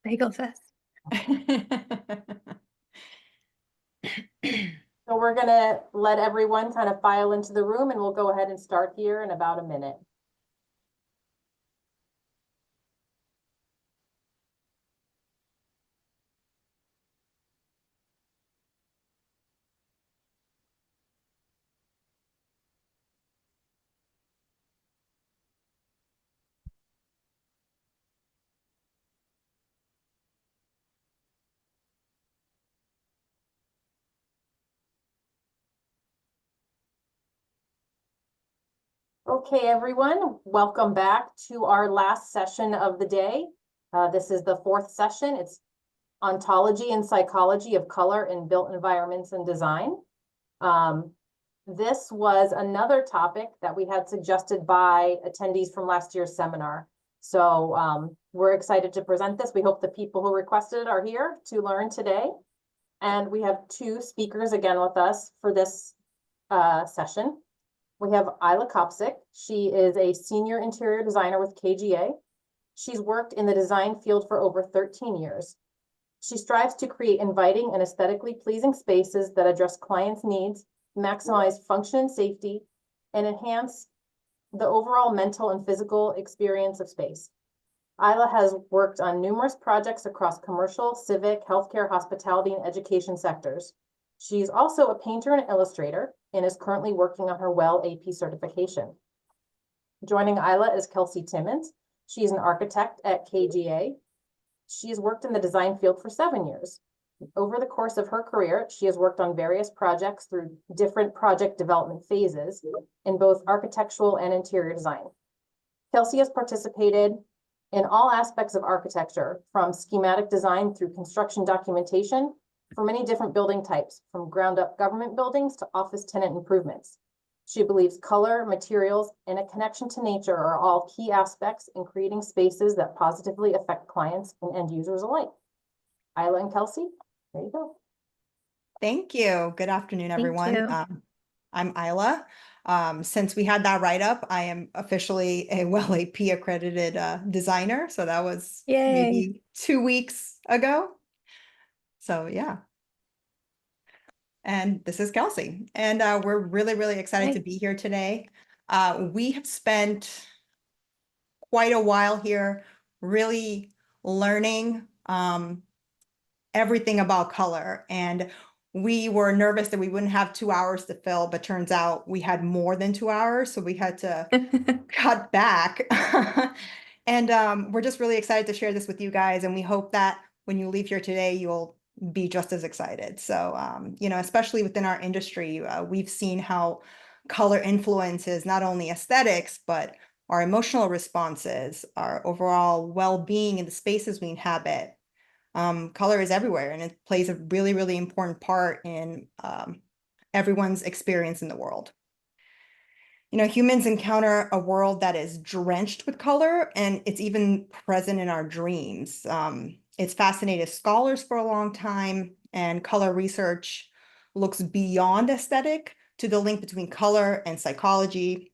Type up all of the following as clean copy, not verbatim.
Bagel Fest. So we're going to let everyone kind of file into the room, and we'll go ahead and start here in about a minute. Okay, everyone, welcome back to our last session of the day. This is the fourth session. It's Ontology and Psychology of Color in Built Environments and Design. This was another topic that we had suggested by attendees from last year's seminar. So we're excited to present this. We hope the people who requested it are here to learn today. And we have two speakers again with us for this session. We have Isla Kopsik. She is a senior interior designer with KGA. She's worked in the design field for over 13 years. She strives to create inviting and aesthetically pleasing spaces that address clients' needs, maximize function and safety, and enhance the overall mental and physical experience of space. Isla has worked on numerous projects across commercial, civic, healthcare, hospitality, and education sectors. She's also a painter and illustrator and is currently working on her WELL AP certification. Joining Isla is Kelsey Timmons. She's an architect at KGA. She has worked in the design field for 7 years. Over the course of her career, she has worked on various projects through different project development phases in both architectural and interior design. Kelsey has participated in all aspects of architecture, from schematic design through construction documentation, for many different building types, from ground up government buildings to office tenant improvements. She believes color, materials, and a connection to nature are all key aspects in creating spaces that positively affect clients and end users alike. Isla and Kelsey, there you go. Thank you. Good afternoon, everyone. I'm Isla. Since we had that write-up, I am officially a WELL AP accredited designer. So that was maybe 2 weeks ago. So yeah. And this is Kelsey. And we're really, really excited to be here today. We have spent quite a while here really learning everything about color. And we were nervous that we wouldn't have 2 hours to fill, but turns out we had more than 2 hours. So we had to cut back. And we're just really excited to share this with you guys. And we hope that when you leave here today, you'll be just as excited. So, you know, especially within our industry, we've seen how color influences not only aesthetics, but our emotional responses, our overall well-being in the spaces we inhabit. Color is everywhere, and it plays a really, really important part in everyone's experience in the world. You know, humans encounter a world that is drenched with color, and it's even present in our dreams. It's fascinated scholars for a long time, and color research looks beyond aesthetic to the link between color and psychology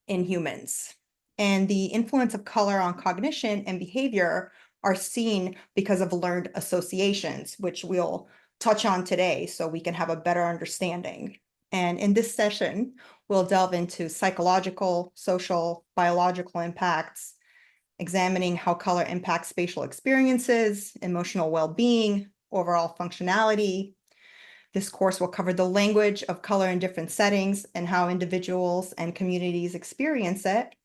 in humans. And the influence of color on cognition and behavior are seen because of learned associations, which we'll touch on today so we can have a better understanding. And in this session, we'll delve into psychological, social, biological impacts, examining how color impacts spatial experiences, emotional well-being, overall functionality. This course will cover the language of color in different settings and how individuals and communities experience it.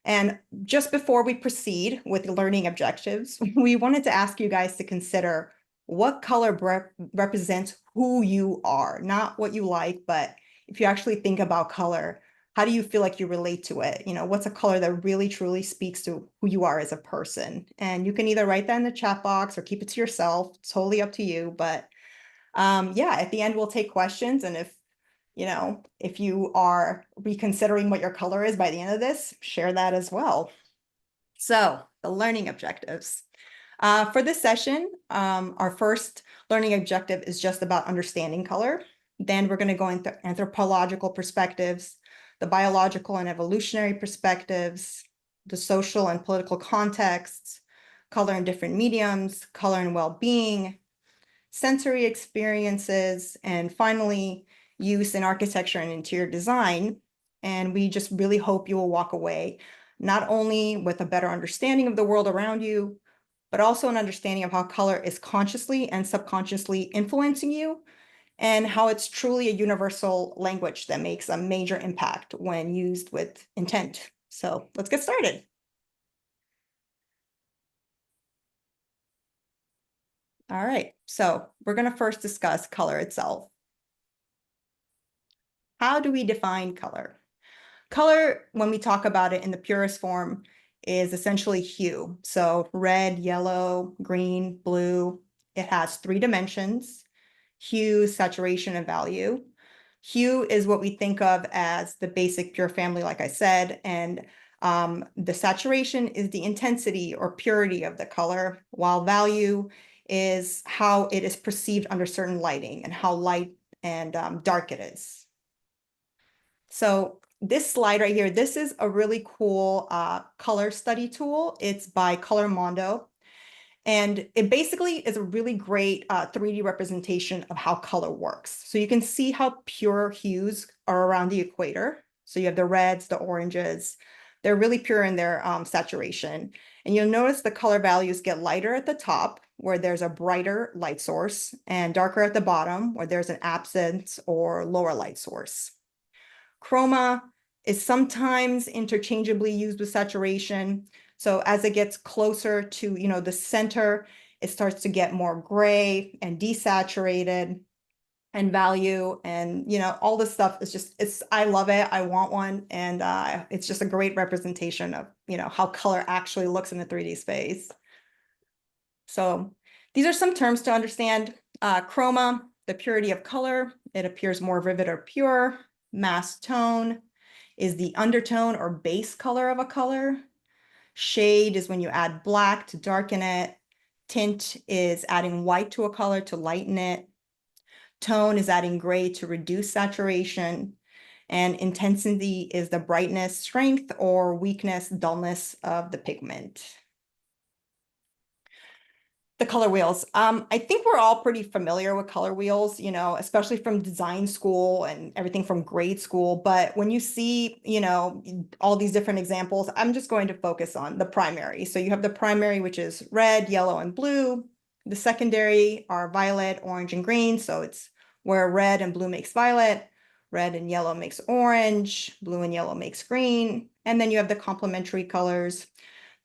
And just before we proceed with the learning objectives, we wanted to ask you guys to consider what color represents who you are, not what you like, but if you actually think about color, how do you feel like you relate to it? You know, what's a color that really truly speaks to who you are as a person? And you can either write that in the chat box or keep it to yourself. It's totally up to you. But yeah, at the end, we'll take questions. And if you are reconsidering what your color is by the end of this, share that as well. So the learning objectives. For this session, our first learning objective is just about understanding color. Then we're going to go into anthropological perspectives, the biological and evolutionary perspectives, the social and political contexts, color in different mediums, color and well-being, sensory experiences, and finally, use in architecture and interior design. And we just really hope you will walk away not only with a better understanding of the world around you, but also an understanding of how color is consciously and subconsciously influencing you, and how it's truly a universal language that makes a major impact when used with intent. So let's get started. All right, so we're going to first discuss color itself. How do we define color? Color, when we talk about it in the purest form, is essentially hue. So red, yellow, green, blue. It has 3 dimensions: hue, saturation, and value. Hue is what we think of as the basic pure family, like I said, and the saturation is the intensity or purity of the color, while value is how it is perceived under certain lighting and how light and dark it is. So this slide right here, this is a really cool color study tool. It's by Color Mondo. And it basically is a really great 3D representation of how color works. So you can see how pure hues are around the equator. So you have the reds, the oranges. They're really pure in their saturation. And you'll notice the color values get lighter at the top, where there's a brighter light source, and darker at the bottom, where there's an absent or lower light source. Chroma is sometimes interchangeably used with saturation. So as it gets closer to, the center, it starts to get more gray and desaturated, and value, and, all this stuff is just, I love it. I want one. And it's just a great representation of, how color actually looks in the 3D space. So these are some terms to understand. Chroma, the purity of color. It appears more vivid or pure. Mass tone is the undertone or base color of a color. Shade is when you add black to darken it. Tint is adding white to a color to lighten it. Tone is adding gray to reduce saturation. And intensity is the brightness, strength, or weakness, dullness of the pigment. The color wheels. I think we're all pretty familiar with color wheels, especially from design school and everything from grade school. But when you see, all these different examples, I'm just going to focus on the primary. So you have the primary, which is red, yellow, and blue. The secondary are violet, orange, and green. So it's where red and blue makes violet, red and yellow makes orange, blue and yellow makes green. And then you have the complementary colors.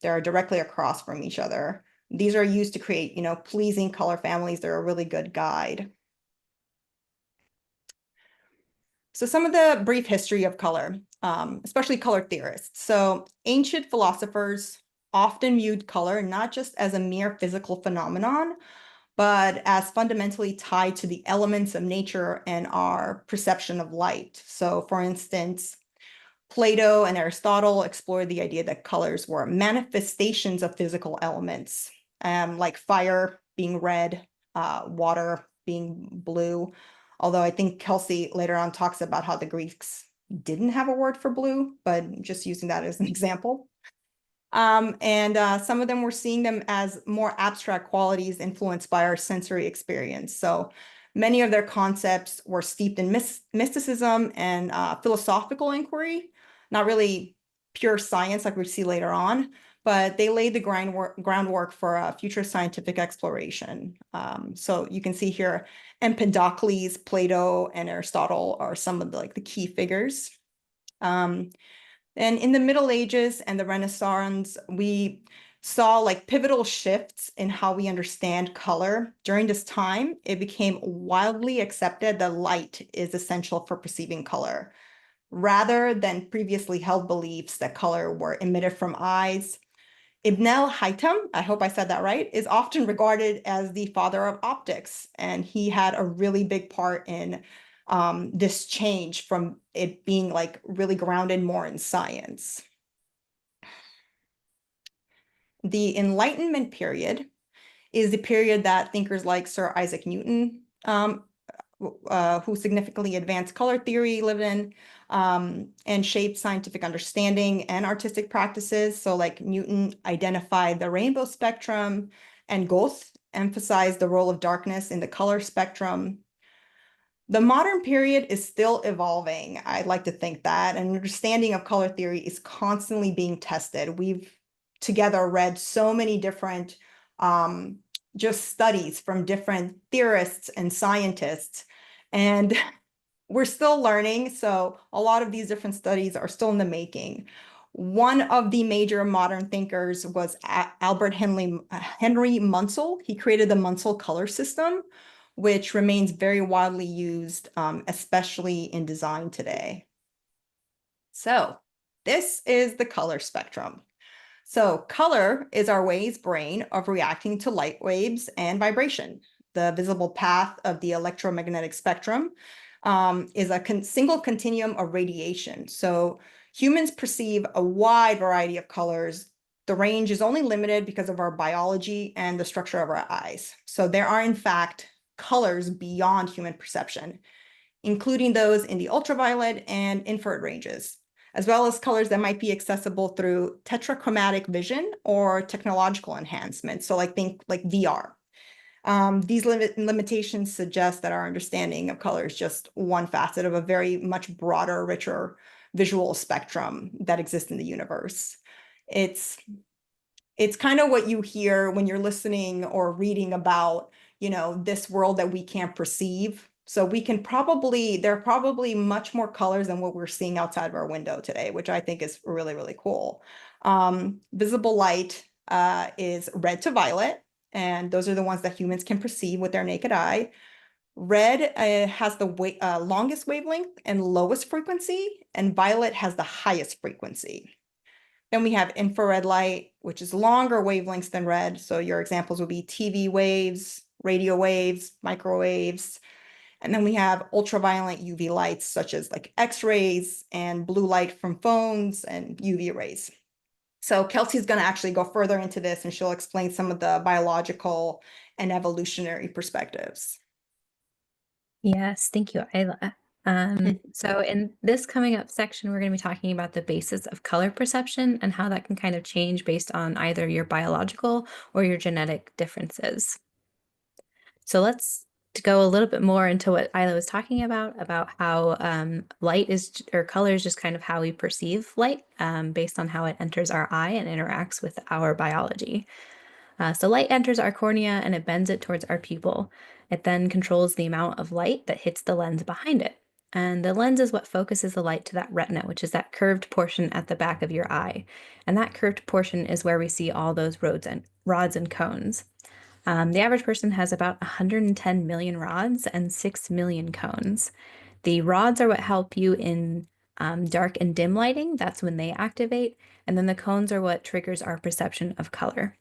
They're directly across from each other. These are used to create, pleasing color families. They're a really good guide. So some of the brief history of color, especially color theorists. So ancient philosophers often viewed color not just as a mere physical phenomenon, but as fundamentally tied to the elements of nature and our perception of light. So for instance, Plato and Aristotle explored the idea that colors were manifestations of physical elements, like fire being red, water being blue. Although I think Kelsey later on talks about how the Greeks didn't have a word for blue, but just using that as an example. And some of them were seeing them as more abstract qualities influenced by our sensory experience. So many of their concepts were steeped in mysticism and philosophical inquiry, not really pure science like we see later on, but they laid the groundwork for future scientific exploration. So you can see here, Empedocles, Plato, and Aristotle are some of the key figures. And in the Middle Ages and the Renaissance, we saw pivotal shifts in how we understand color. During this time, it became widely accepted that light is essential for perceiving color, rather than previously held beliefs that color were emitted from eyes. Ibn al-Haytham, I hope I said that right, is often regarded as the father of optics, and he had a really big part in this change from it being really grounded more in science. The Enlightenment period is the period that thinkers like Sir Isaac Newton who significantly advanced color theory lived in and shaped scientific understanding and artistic practices. So like Newton identified the rainbow spectrum, and Goethe emphasized the role of darkness in the color spectrum. The modern period is still evolving. I'd like to think that an understanding of color theory is constantly being tested. We've together read so many different just studies from different theorists and scientists, and we're still learning. So a lot of these different studies are still in the making. One of the major modern thinkers was Albert Henry Munsell. He created the Munsell color system, which remains very widely used, especially in design today. So this is the color spectrum. So color is our wave's brain of reacting to light waves and vibration. The visible path of the electromagnetic spectrum is a single continuum of radiation. So humans perceive a wide variety of colors. The range is only limited because of our biology and the structure of our eyes. So there are, in fact, colors beyond human perception, including those in the ultraviolet and infrared ranges, as well as colors that might be accessible through tetrachromatic vision or technological enhancements. So like think like VR. These limitations suggest that our understanding of color is just one facet of a very much broader, richer visual spectrum that exists in the universe. It's kind of what you hear when you're listening or reading about, this world that we can't perceive. So there are probably much more colors than what we're seeing outside of our window today, which I think is really, really cool. Visible light is red to violet, and those are the ones that humans can perceive with their naked eye. Red has the longest wavelength and lowest frequency, and violet has the highest frequency. Then we have infrared light, which is longer wavelengths than red. So your examples would be TV waves, radio waves, microwaves. And then we have ultraviolet UV lights, such as like X-rays and blue light from phones and UV rays. So Kelsey's going to actually go further into this, and she'll explain some of the biological and evolutionary perspectives. Yes, thank you, Isla. So in this coming up section, we're going to be talking about the basis of color perception and how that can kind of change based on either your biological or your genetic differences. So let's go a little bit more into what Isla was talking about how light is, or color is just kind of how we perceive light based on how it enters our eye and interacts with our biology. So light enters our cornea and it bends it towards our pupil. It then controls the amount of light that hits the lens behind it. And the lens is what focuses the light to that retina, which is that curved portion at the back of your eye. And that curved portion is where we see all those rods and cones. The average person has about 110 million rods and 6 million cones. The rods are what help you in dark and dim lighting. That's when they activate. And then the cones are what triggers our perception of color.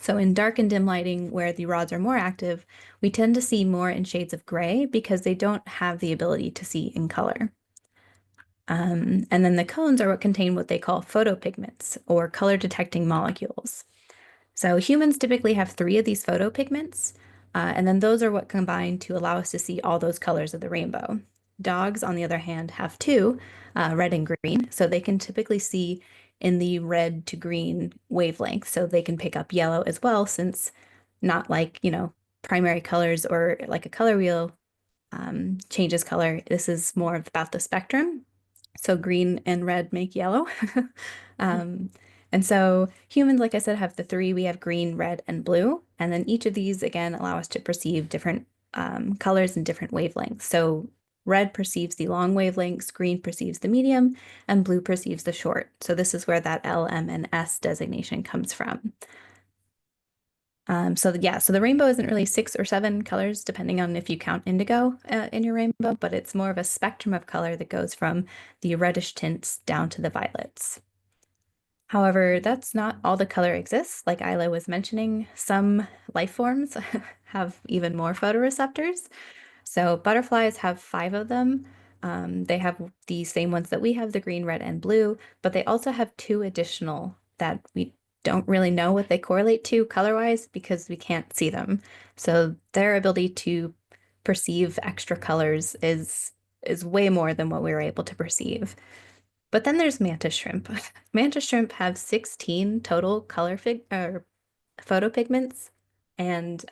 So in dark and dim lighting, where the rods are more active, we tend to see more in shades of gray because they don't have the ability to see in color. And then the cones are what contain what they call photopigments, or color detecting molecules. So humans typically have 3 of these photopigments, and then those are what combine to allow us to see all those colors of the rainbow. Dogs, on the other hand, have 2, red and green, so they can typically see in the red to green wavelength, so they can pick up yellow as well, since not like, primary colors or like a color wheel changes color. This is more about the spectrum. So green and red make yellow. And so humans, like I said, have the 3. We have green, red, and blue. And then each of these, again, allow us to perceive different colors and different wavelengths. So red perceives the long wavelengths, green perceives the medium, and blue perceives the short. So this is where that L, M, and S designation comes from. So the rainbow isn't really 6 or 7 colors, depending on if you count indigo in your rainbow, but it's more of a spectrum of color that goes from the reddish tints down to the violets. However, that's not all the color exists. Like Isla was mentioning, some life forms have even more photoreceptors. So butterflies have 5 of them. They have the same ones that we have, the green, red, and blue, but they also have 2 additional that we don't really know what they correlate to color-wise because we can't see them. So their ability to perceive extra colors is way more than what we were able to perceive. But then there's mantis shrimp. Mantis shrimp have 16 total color or photopigments, and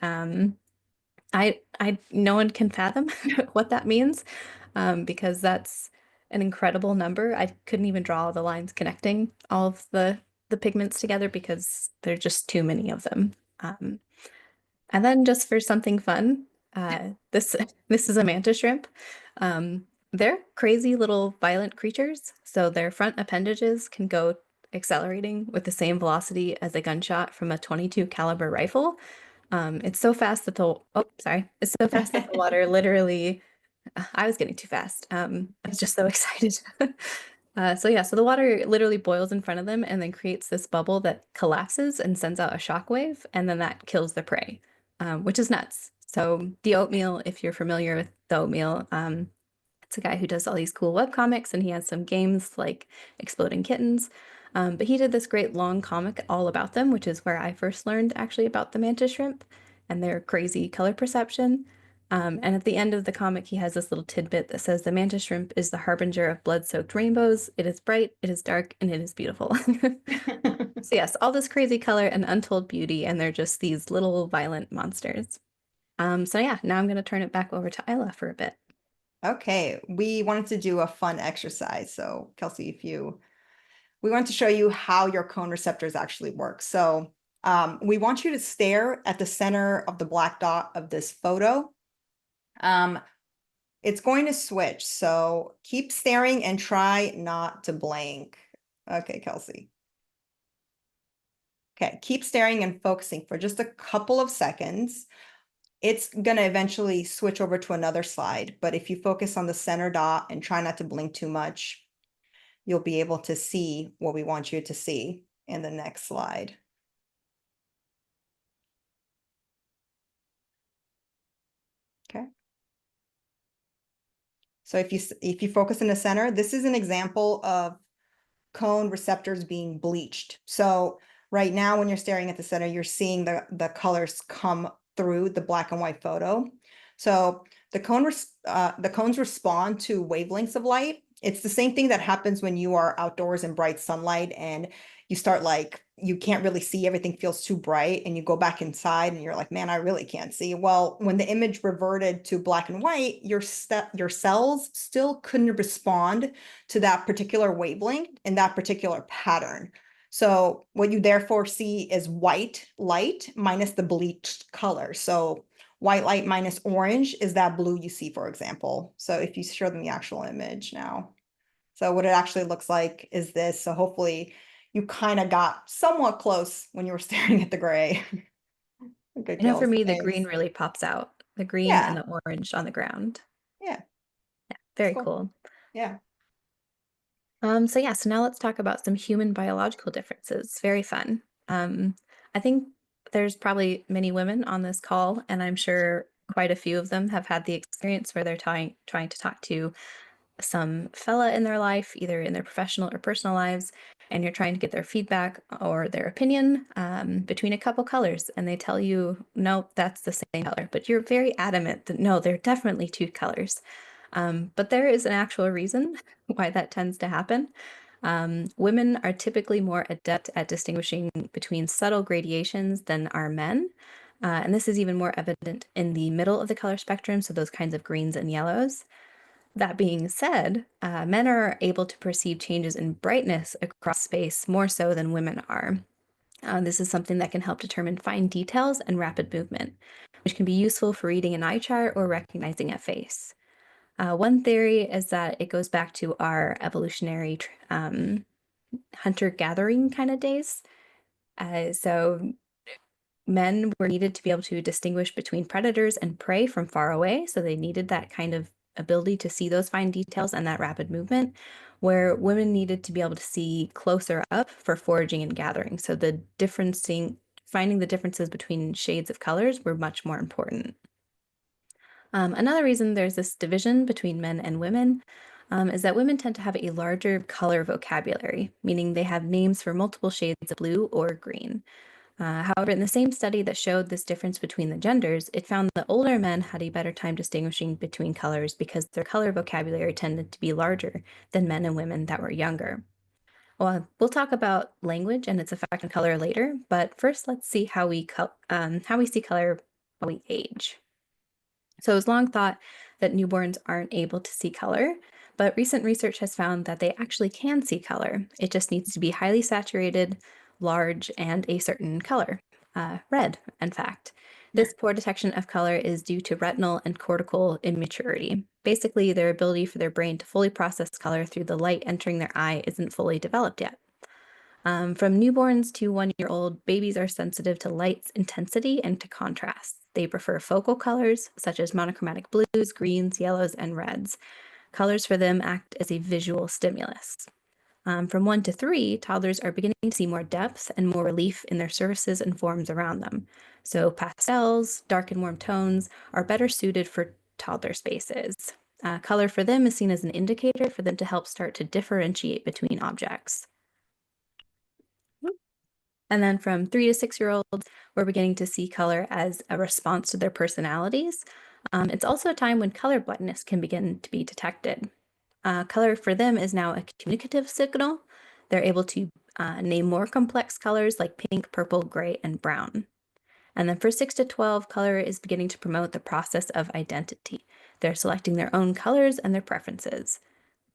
I no one can fathom what that means, because that's an incredible number. I couldn't even draw all the lines connecting all of the pigments together because there's just too many of them. Um, and then just for something fun, this this is a mantis shrimp. They're crazy little violent creatures, so their front appendages can go accelerating with the same velocity as a gunshot from a 22 caliber rifle. It's so fast that it's so fast that the water literally, I was getting too fast. I was just so excited. So yeah, so the water literally boils in front of them and then creates this bubble that collapses and sends out a shockwave, and then that kills the prey, which is nuts. So the oatmeal, if you're familiar with the oatmeal, it's a guy who does all these cool webcomics and he has some games like Exploding Kittens. But he did this great long comic all about them, which is where I first learned actually about the mantis shrimp and their crazy color perception. And at the end of the comic, he has this little tidbit that says the mantis shrimp is the harbinger of blood-soaked rainbows. It is bright, it is dark, and it is beautiful. So yes, all this crazy color and untold beauty, and they're just these little violent monsters. So yeah, now I'm going to turn it back over to Isla for a bit. Okay, we wanted to do a fun exercise. So Kelsey, we want to show you how your cone receptors actually work. So we want you to stare at the center of the black dot of this photo. It's going to switch, so keep staring and try not to blink. Okay, Kelsey. Okay, keep staring and focusing for just a couple of seconds. It's going to eventually switch over to another slide, but if you focus on the center dot and try not to blink too much, you'll be able to see what we want you to see in the next slide. Okay. So if you focus in the center, this is an example of cone receptors being bleached. So right now, when you're staring at the center, you're seeing the colors come through the black and white photo. So the cones respond to wavelengths of light. It's the same thing that happens when you are outdoors in bright sunlight and you start you can't really see, everything feels too bright, and you go back inside and you're like, man, I really can't see. Well, when the image reverted to black and white, your cells still couldn't respond to that particular wavelength and that particular pattern. So what you therefore see is white light minus the bleached color. So white light minus orange is that blue you see, for example. So if you show them the actual image now. So what it actually looks like is this. So hopefully you kind of got somewhat close when you were staring at the gray. Good I know for kills. me, the green Thanks. really pops out, the green and Yeah, the orange on the ground. yeah, it's Very cool. cool. Yeah. So yeah, so now let's talk about some human biological differences. Very fun. I think there's probably many women on this call, and I'm sure quite a few of them have had the experience where they're trying to talk to some fella in their life, either in their professional or personal lives, and you're trying to get their feedback or their opinion between a couple colors, and they tell you, no, that's the same color, but you're very adamant that no, they're definitely two colors. But there is an actual reason why that tends to happen. Women are typically more adept at distinguishing between subtle gradations than are men. And this is even more evident in the middle of the color spectrum, so those kinds of greens and yellows. That being said, men are able to perceive changes in brightness across space more so than women are. This is something that can help determine fine details and rapid movement, which can be useful for reading an eye chart or recognizing a face. One theory is that it goes back to our evolutionary hunter-gathering kind of days. So men were needed to be able to distinguish between predators and prey from far away. So they needed that kind of ability to see those fine details and that rapid movement, where women needed to be able to see closer up for foraging and gathering. So finding the differences between shades of colors were much more important. Another reason there's this division between men and women is that women tend to have a larger color vocabulary, meaning they have names for multiple shades of blue or green. However, in the same study that showed this difference between the genders, it found that older men had a better time distinguishing between colors because their color vocabulary tended to be larger than men and women that were younger. Well, we'll talk about language and its effect on color later, but first let's see how we see color while we age. So it's long thought that newborns aren't able to see color, but recent research has found that they actually can see color. It just needs to be highly saturated, large, and a certain color, red, in fact. This poor detection of color is due to retinal and cortical immaturity. Basically, their ability for their brain to fully process color through the light entering their eye isn't fully developed yet. From newborns to 1-year-old, babies are sensitive to light's intensity and to contrast. They prefer focal colors, such as monochromatic blues, greens, yellows, and reds. Colors for them act as a visual stimulus. From 1 to 3, toddlers are beginning to see more depth and more relief in their surfaces and forms around them. So pastels, dark and warm tones are better suited for toddler spaces. Color for them is seen as an indicator for them to help start to differentiate between objects. And then from 3 to 6-year-olds, we're beginning to see color as a response to their personalities. It's also a time when color blindness can begin to be detected. Color for them is now a communicative signal. They're able to name more complex colors like pink, purple, gray, and brown. And then for 6 to 12, color is beginning to promote the process of identity. They're selecting their own colors and their preferences.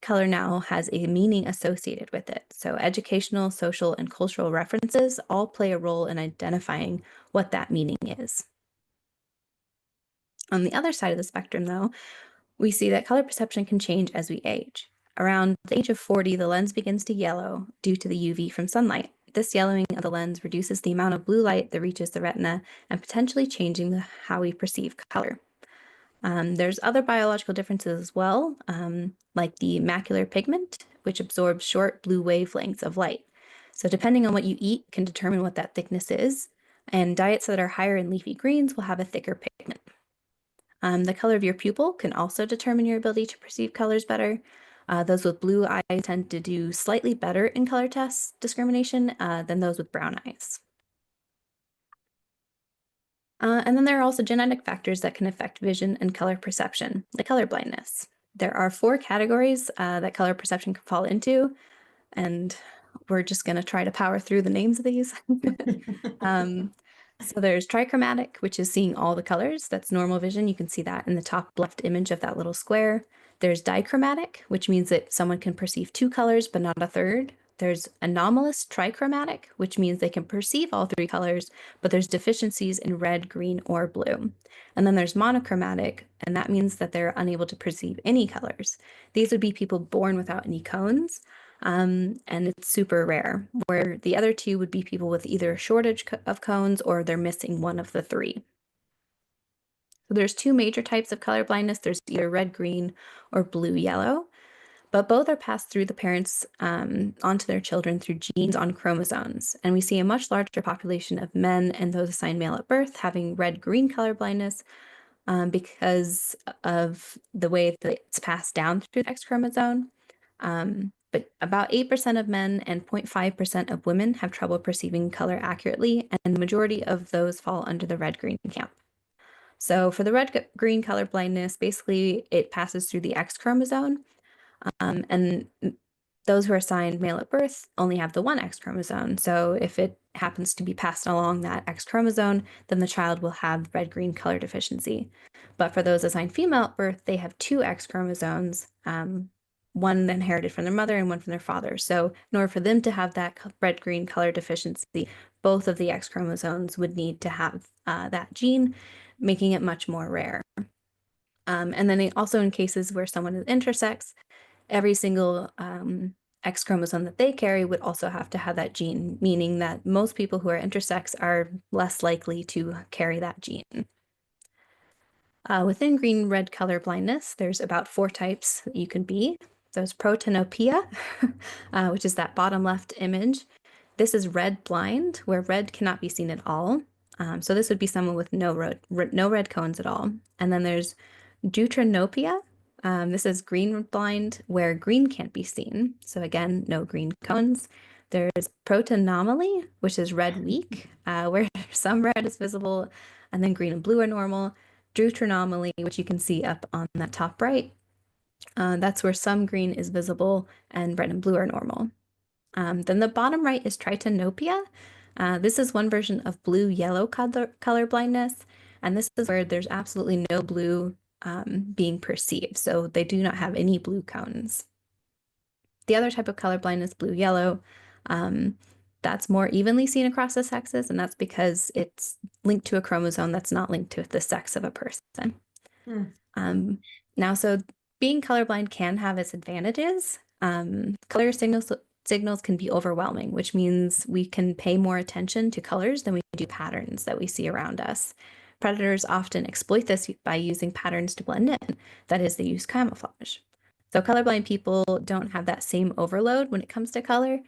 Color now has a meaning associated with it. So educational, social, and cultural references all play a role in identifying what that meaning is. On the other side of the spectrum, though, we see that color perception can change as we age. Around the age of 40, the lens begins to yellow due to the UV from sunlight. This yellowing of the lens reduces the amount of blue light that reaches the retina and potentially changing how we perceive color. There's other biological differences as well, like the macular pigment, which absorbs short blue wavelengths of light. So depending on what you eat can determine what that thickness is, and diets that are higher in leafy greens will have a thicker pigment. The color of your pupil can also determine your ability to perceive colors better. Those with blue eyes tend to do slightly better in color test discrimination than those with brown eyes. And then there are also genetic factors that can affect vision and color perception, like color blindness. There are 4 categories that color perception can fall into, and we're just going to try to power through the names of these. So there's trichromatic, which is seeing all the colors. That's normal vision. You can see that in the top left image of that little square. There's dichromatic, which means that someone can perceive 2 colors, but not a third. There's anomalous trichromatic, which means they can perceive all 3 colors, but there's deficiencies in red, green, or blue. And then there's monochromatic, and that means that they're unable to perceive any colors. These would be people born without any cones, and it's super rare, where the other 2 would be people with either a shortage of cones or they're missing one of the 3. So there's 2 major types of color blindness. There's either red, green, or blue, yellow, but both are passed through the parents onto their children through genes on chromosomes. And we see a much larger population of men and those assigned male at birth having red-green color blindness because of the way that it's passed down through the X chromosome. But about 8% of men and 0.5% of women have trouble perceiving color accurately, and the majority of those fall under the red-green camp. So for the red-green color blindness, basically it passes through the X chromosome, and those who are assigned male at birth only have the 1 X chromosome. So if it happens to be passed along that X chromosome, then the child will have red-green color deficiency. But for those assigned female at birth, they have 2 X chromosomes, one inherited from their mother and one from their father. So in order for them to have that red-green color deficiency, both of the X chromosomes would need to have that gene, making it much more rare. And then also in cases where someone is intersex, every single X chromosome that they carry would also have to have that gene, meaning that most people who are intersex are less likely to carry that gene. Within green-red color blindness, there's about 4 types that you can be. There's protanopia, which is that bottom left image. This is red blind, where red cannot be seen at all. So this would be someone with no red cones at all. And then there's deuteranopia. This is green blind, where green can't be seen. So again, no green cones. There's protanomaly, which is red weak, where some red is visible, and then green and blue are normal. Deuteranomaly, which you can see up on that top right, that's where some green is visible and red and blue are normal. Then the bottom right is tritanopia. This is one version of blue-yellow color blindness, and this is where there's absolutely no blue being perceived, so they do not have any blue cones. The other type of color blindness, blue-yellow, that's more evenly seen across the sexes, and that's because it's linked to a chromosome that's not linked to the sex of a person. Now, so being colorblind can have its advantages. Color signals can be overwhelming, which means we can pay more attention to colors than we do patterns that we see around us. Predators often exploit this by using patterns to blend in. That is, they use camouflage. So colorblind people don't have that same overload when it comes to color,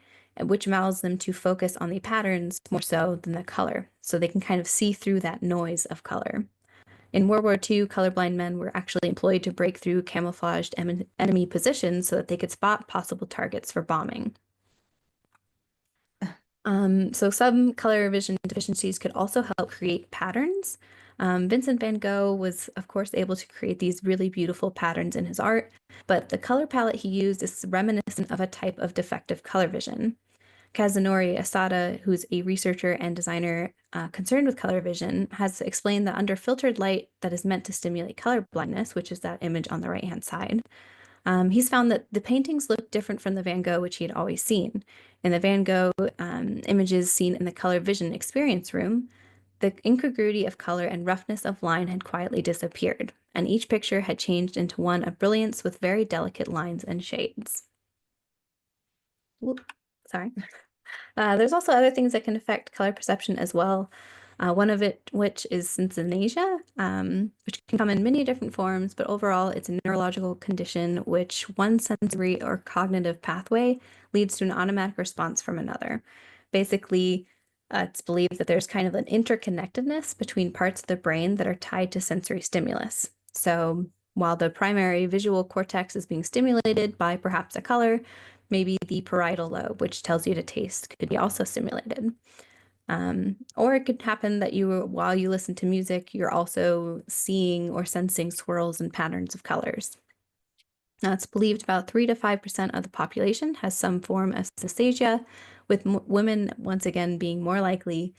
which allows them to focus on the patterns more so than the color. So they can kind of see through that noise of color. In World War II, colorblind men were actually employed to break through camouflaged enemy positions so that they could spot possible targets for bombing. So some color vision deficiencies could also help create patterns. Vincent van Gogh was, of course, able to create these really beautiful patterns in his art, but the color palette he used is reminiscent of a type of defective color vision. Kazunori Asada, who's a researcher and designer concerned with color vision, has explained that under filtered light that is meant to stimulate color blindness, which is that image on the right-hand side, he's found that the paintings look different from the Van Gogh, which he had always seen. In the Van Gogh images seen in the color vision experience room, the incongruity of color and roughness of line had quietly disappeared, and each picture had changed into one of brilliance with very delicate lines and shades. Oops, sorry. There's also other things that can affect color perception as well. One of it, which is synesthesia, which can come in many different forms, but overall it's a neurological condition which one sensory or cognitive pathway leads to an automatic response from another. Basically, it's believed that there's kind of an interconnectedness between parts of the brain that are tied to sensory stimulus. So while the primary visual cortex is being stimulated by perhaps a color, maybe the parietal lobe, which tells you to taste, could be also stimulated. Or it could happen that while you listen to music, you're also seeing or sensing swirls and patterns of colors. Now, it's believed about 3 to 5% of the population has some form of synesthesia, with women once again being more likely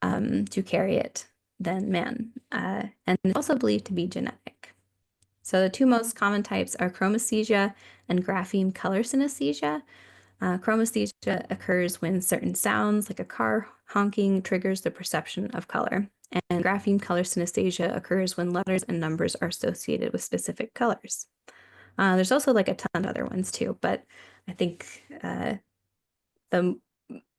to carry it than men. And it's also believed to be genetic. So the two most common types are chromesthesia and grapheme color synesthesia. Chromesthesia occurs when certain sounds, like a car honking, triggers the perception of color. And grapheme color synesthesia occurs when letters and numbers are associated with specific colors. There's also like a ton of other ones too, but I think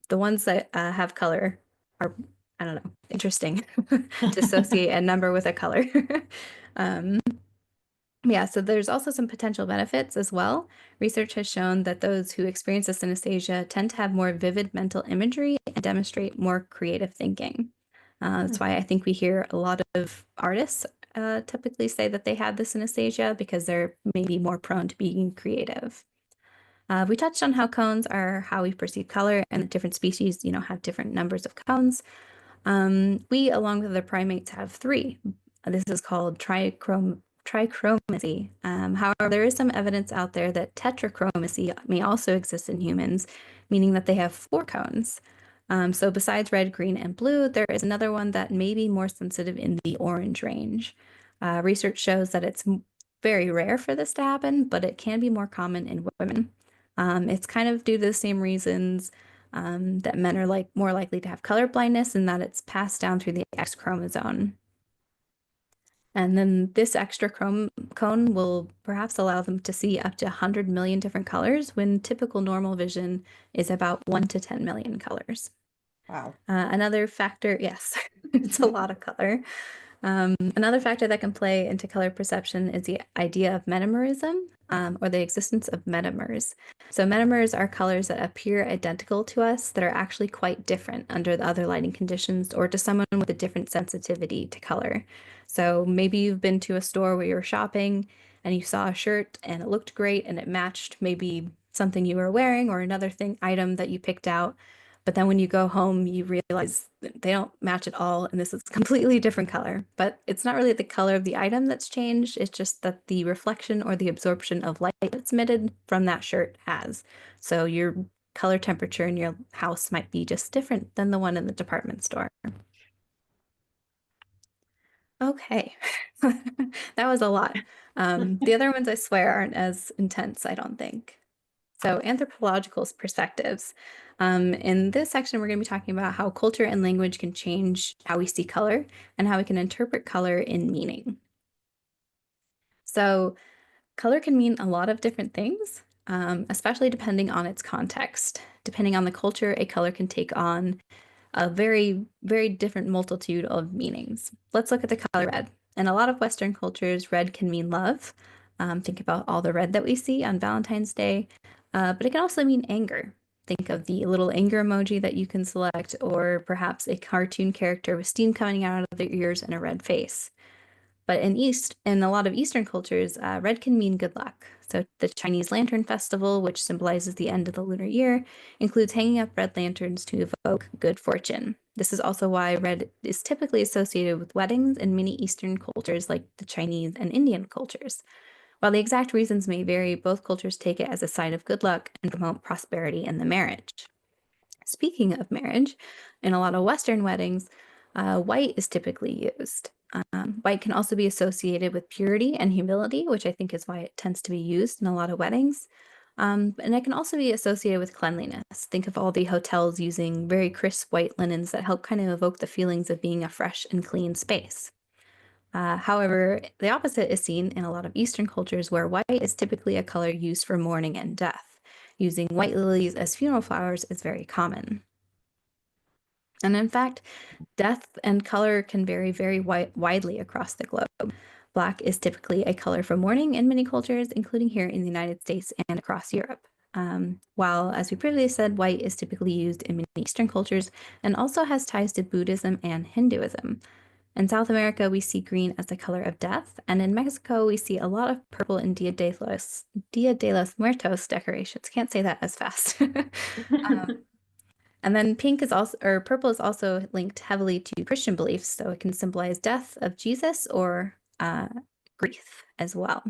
the ones that have color are, I don't know, interesting to associate a number with a color. Yeah, so there's also some potential benefits as well. Research has shown that those who experience this synesthesia tend to have more vivid mental imagery and demonstrate more creative thinking. That's why I think we hear a lot of artists typically say that they have this synesthesia because they're maybe more prone to being creative. We touched on how cones are how we perceive color, and that different species, have different numbers of cones. We, along with other primates, have 3. This is called trichromacy. However, there is some evidence out there that tetrachromacy may also exist in humans, meaning that they have 4 cones. So besides red, green, and blue, there is another one that may be more sensitive in the orange range. Research shows that it's very rare for this to happen, but it can be more common in women. It's kind of due to the same reasons that men are more likely to have color blindness, and that it's passed down through the X chromosome. And then this extra cone will perhaps allow them to see up to 100 million different colors when typical normal vision is about 1 to 10 million colors. Wow. Another factor, yes, it's a lot of color. Another factor that can play into color perception is the idea of metamerism, or the existence of metamers. So metamers are colors that appear identical to us that are actually quite different under the other lighting conditions or to someone with a different sensitivity to color. So maybe you've been to a store where you're shopping and you saw a shirt and it looked great and it matched maybe something you were wearing or another item that you picked out. But then when you go home, you realize that they don't match at all, and this is a completely different color. But it's not really the color of the item that's changed, it's just that the reflection or the absorption of light that's emitted from that shirt has. So your color temperature in your house might be just different than the one in the department store. Okay, that was a lot. The other ones I swear aren't as intense, I don't think. So anthropological perspectives. In this section, we're going to be talking about how culture and language can change how we see color and how we can interpret color in meaning. So color can mean a lot of different things, especially depending on its context. Depending on the culture, a color can take on a very, very different multitude of meanings. Let's look at the color red. In a lot of Western cultures, red can mean love. Think about all the red that we see on Valentine's Day, but it can also mean anger. Think of the little anger emoji that you can select, or perhaps a cartoon character with steam coming out of their ears and a red face. But in a lot of Eastern cultures, red can mean good luck. So the Chinese Lantern Festival, which symbolizes the end of the lunar year, includes hanging up red lanterns to evoke good fortune. This is also why red is typically associated with weddings in many Eastern cultures like the Chinese and Indian cultures. While the exact reasons may vary, both cultures take it as a sign of good luck and promote prosperity in the marriage. Speaking of marriage, in a lot of Western weddings, white is typically used. White can also be associated with purity and humility, which I think is why it tends to be used in a lot of weddings. And it can also be associated with cleanliness. Think of all the hotels using very crisp white linens that help kind of evoke the feelings of being a fresh and clean space. However, the opposite is seen in a lot of Eastern cultures where white is typically a color used for mourning and death. Using white lilies as funeral flowers is very common. And in fact, death and color can vary very widely across the globe. Black is typically a color for mourning in many cultures, including here in the United States and across Europe. While, as we previously said, white is typically used in many Eastern cultures and also has ties to Buddhism and Hinduism. In South America, we see green as the color of death, and in Mexico, we see a lot of purple in Dia de los Muertos decorations. Can't say that as fast. And then pink is also, or purple is also linked heavily to Christian beliefs, so it can symbolize death of Jesus or grief as well.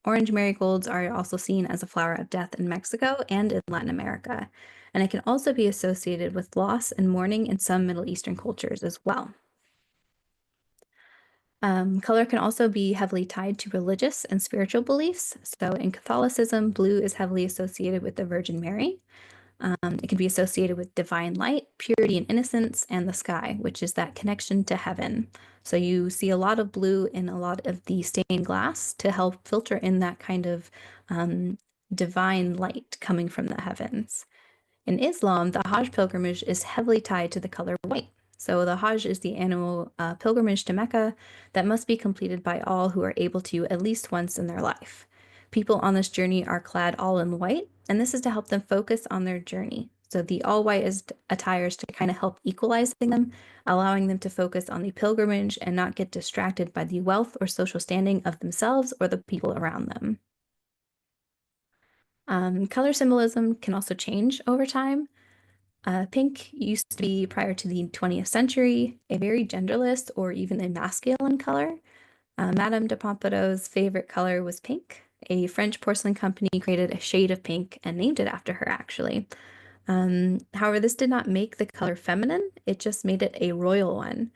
Orange marigolds are also seen as a flower of death in Mexico and in Latin America, and it can also be associated with loss and mourning in some Middle Eastern cultures as well. Color can also be heavily tied to religious and spiritual beliefs. So in Catholicism, blue is heavily associated with the Virgin Mary. It can be associated with divine light, purity and innocence, and the sky, which is that connection to heaven. So you see a lot of blue in a lot of the stained glass to help filter in that kind of divine light coming from the heavens. In Islam, the Hajj pilgrimage is heavily tied to the color white. So the Hajj is the annual pilgrimage to Mecca that must be completed by all who are able to at least once in their life. People on this journey are clad all in white, and this is to help them focus on their journey. So the all white attire is to kind of help equalizing them, allowing them to focus on the pilgrimage and not get distracted by the wealth or social standing of themselves or the people around them. Color symbolism can also change over time. Pink used to be, prior to the 20th century, a very genderless or even a masculine color. Madame de Pompadour's favorite color was pink. A French porcelain company created a shade of pink and named it after her, actually. However, this did not make the color feminine, it just made it a royal one.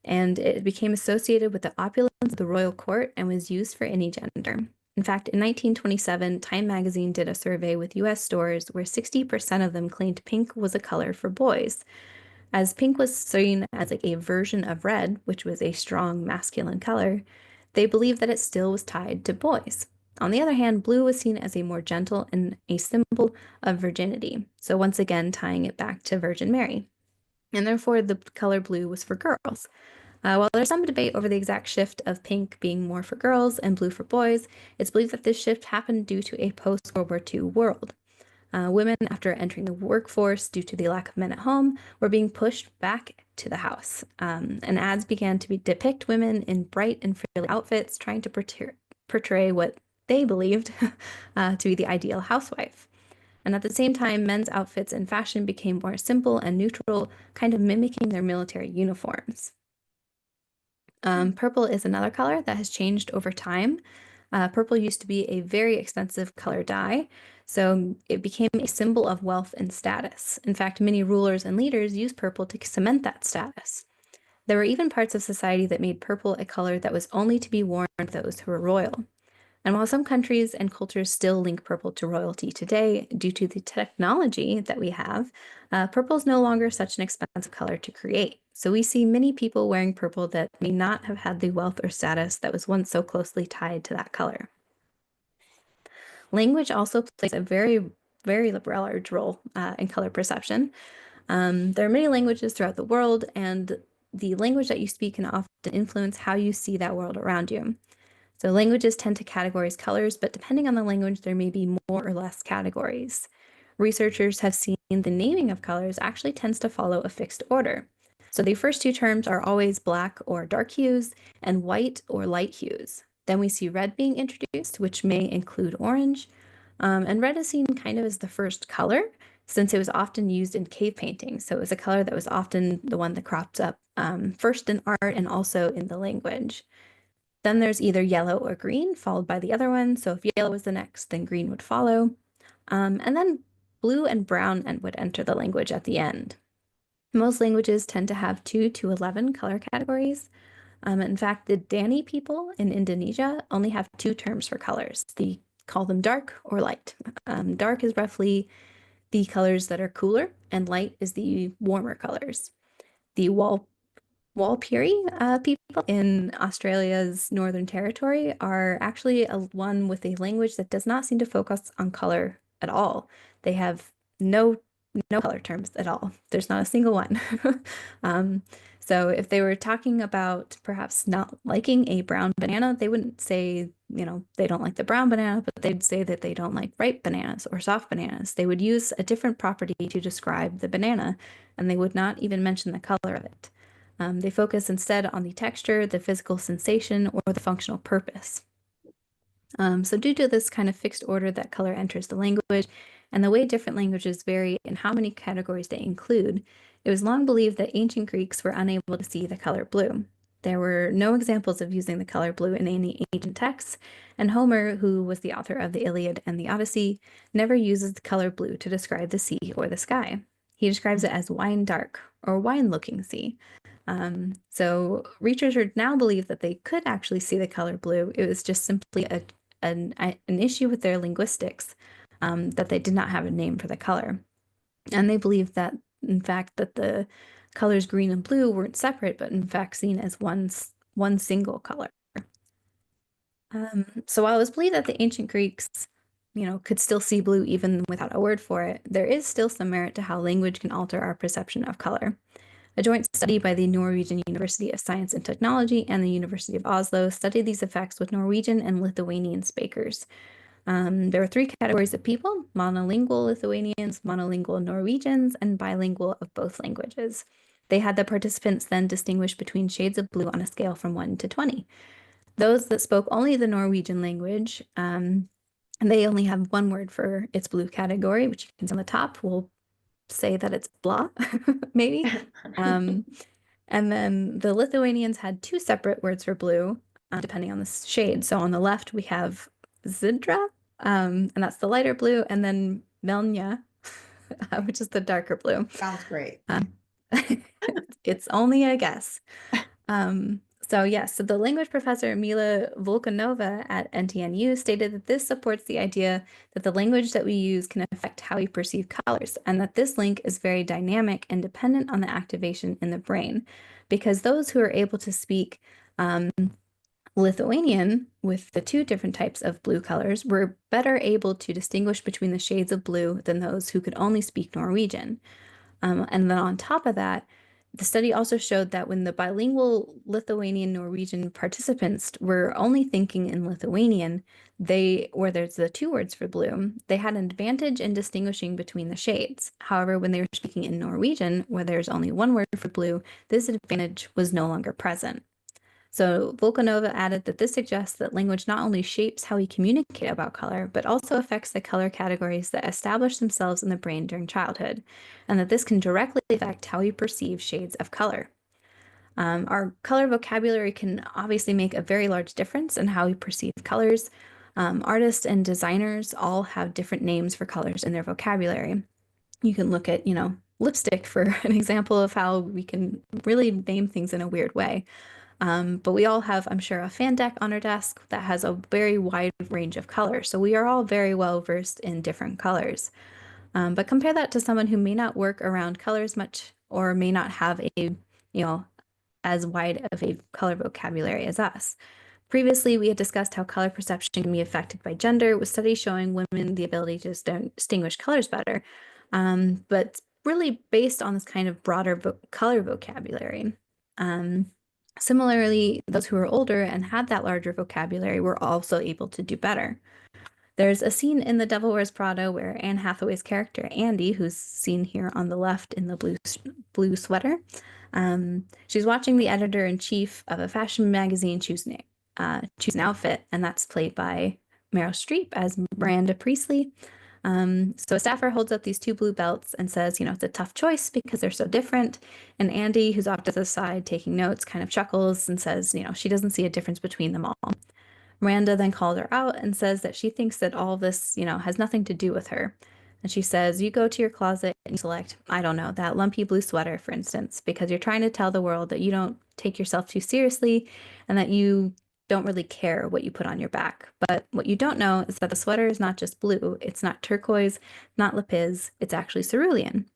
And it became associated with the opulence of the royal court and was used for any gender. In fact, in 1927, Time magazine did a survey with US stores where 60% of them claimed pink was a color for boys. As pink was seen as like a version of red, which was a strong masculine color, they believed that it still was tied to boys. On the other hand, blue was seen as a more gentle and a symbol of virginity. So once again, tying it back to Virgin Mary. And therefore, the color blue was for girls. While there's some debate over the exact shift of pink being more for girls and blue for boys, it's believed that this shift happened due to a post-World War II world. Women, after entering the workforce due to the lack of men at home, were being pushed back to the house. And ads began to depict women in bright and frilly outfits, trying to portray what they believed to be the ideal housewife. And at the same time, men's outfits and fashion became more simple and neutral, kind of mimicking their military uniforms. Purple is another color that has changed over time. Purple used to be a very expensive color dye, so it became a symbol of wealth and status. In fact, many rulers and leaders used purple to cement that status. There were even parts of society that made purple a color that was only to be worn by those who were royal. And while some countries and cultures still link purple to royalty today, due to the technology that we have, purple is no longer such an expensive color to create. So we see many people wearing purple that may not have had the wealth or status that was once so closely tied to that color. Language also plays a very, very large role in color perception. There are many languages throughout the world, and the language that you speak can often influence how you see that world around you. So languages tend to categorize colors, but depending on the language, there may be more or less categories. Researchers have seen the naming of colors actually tends to follow a fixed order. So the first two terms are always black or dark hues and white or light hues. Then we see red being introduced, which may include orange. And red is seen kind of as the first color, since it was often used in cave paintings. So it was a color that was often the one that cropped up first in art and also in the language. Then there's either yellow or green, followed by the other one. So if yellow was the next, then green would follow. And then blue and brown would enter the language at the end. Most languages tend to have 2 to 11 color categories. In fact, the Dani people in Indonesia only have 2 terms for colors. They call them dark or light. Dark is roughly the colors that are cooler, and light is the warmer colors. The Walpiri people in Australia's Northern Territory are actually one with a language that does not seem to focus on color at all. They have no color terms at all. There's not a single one. So if they were talking about perhaps not liking a brown banana, they wouldn't say, they don't like the brown banana, but they'd say that they don't like ripe bananas or soft bananas. They would use a different property to describe the banana, and they would not even mention the color of it. They focus instead on the texture, the physical sensation, or the functional purpose. So due to this kind of fixed order that color enters the language and the way different languages vary in how many categories they include, it was long believed that ancient Greeks were unable to see the color blue. There were no examples of using the color blue in any ancient texts, and Homer, who was the author of the Iliad and the Odyssey, never uses the color blue to describe the sea or the sky. He describes it as wine dark or wine-looking sea. So researchers now believe that they could actually see the color blue. It was just simply an issue with their linguistics, that they did not have a name for the color. And they believe that, in fact, that the colors green and blue weren't separate, but in fact seen as one single color. So while it was believed that the ancient Greeks, could still see blue even without a word for it, there is still some merit to how language can alter our perception of color. A joint study by the Norwegian University of Science and Technology and the University of Oslo studied these effects with Norwegian and Lithuanian speakers. There were 3 categories of people: monolingual Lithuanians, monolingual Norwegians, and bilingual of both languages. They had the participants then distinguish between shades of blue on a scale from 1 to 20. Those that spoke only the Norwegian language, and they only have one word for its blue category, which you can see on the top, will say that it's blah, maybe. And then the Lithuanians had 2 separate words for blue, depending on the shade. So on the left, we have Zidra, and that's the lighter blue, and then Melnia, which is the darker blue. Sounds great. It's only a guess. So yes, so the language professor Mila Volkanova at NTNU stated that this supports the idea that the language that we use can affect how we perceive colors, and that this link is very dynamic and dependent on the activation in the brain, because those who are able to speak Lithuanian with the 2 different types of blue colors were better able to distinguish between the shades of blue than those who could only speak Norwegian. And then on top of that, the study also showed that when the bilingual Lithuanian-Norwegian participants were only thinking in Lithuanian, where there's the 2 words for blue, they had an advantage in distinguishing between the shades. However, when they were speaking in Norwegian, where there's only 1 word for blue, this advantage was no longer present. So Volkanova added that this suggests that language not only shapes how we communicate about color, but also affects the color categories that establish themselves in the brain during childhood, and that this can directly affect how we perceive shades of color. Our color vocabulary can obviously make a very large difference in how we perceive colors. Artists and designers all have different names for colors in their vocabulary. You can look at, lipstick for an example of how we can really name things in a weird way. But we all have, I'm sure, a fan deck on our desk that has a very wide range of colors. So we are all very well versed in different colors. But compare that to someone who may not work around colors much or may not have a, as wide of a color vocabulary as us. Previously, we had discussed how color perception can be affected by gender, with studies showing women the ability to distinguish colors better, but really based on this kind of broader color vocabulary. Similarly, those who were older and had that larger vocabulary were also able to do better. There's a scene in The Devil Wears Prada where Anne Hathaway's character, Andy, who's seen here on the left in the blue sweater, she's watching the editor-in-chief of a fashion magazine choose an outfit, and that's played by Meryl Streep as Miranda Priestley. So a staffer holds up these two blue belts and says, it's a tough choice because they're so different. And Andy, who's off to the side taking notes, kind of chuckles and says, she doesn't see a difference between them all. Miranda then calls her out and says that she thinks that all this, has nothing to do with her. And she says, you go to your closet and you select, I don't know, that lumpy blue sweater, for instance, because you're trying to tell the world that you don't take yourself too seriously and that you don't really care what you put on your back. But what you don't know is that the sweater is not just blue, it's not turquoise, not lapis, it's actually cerulean.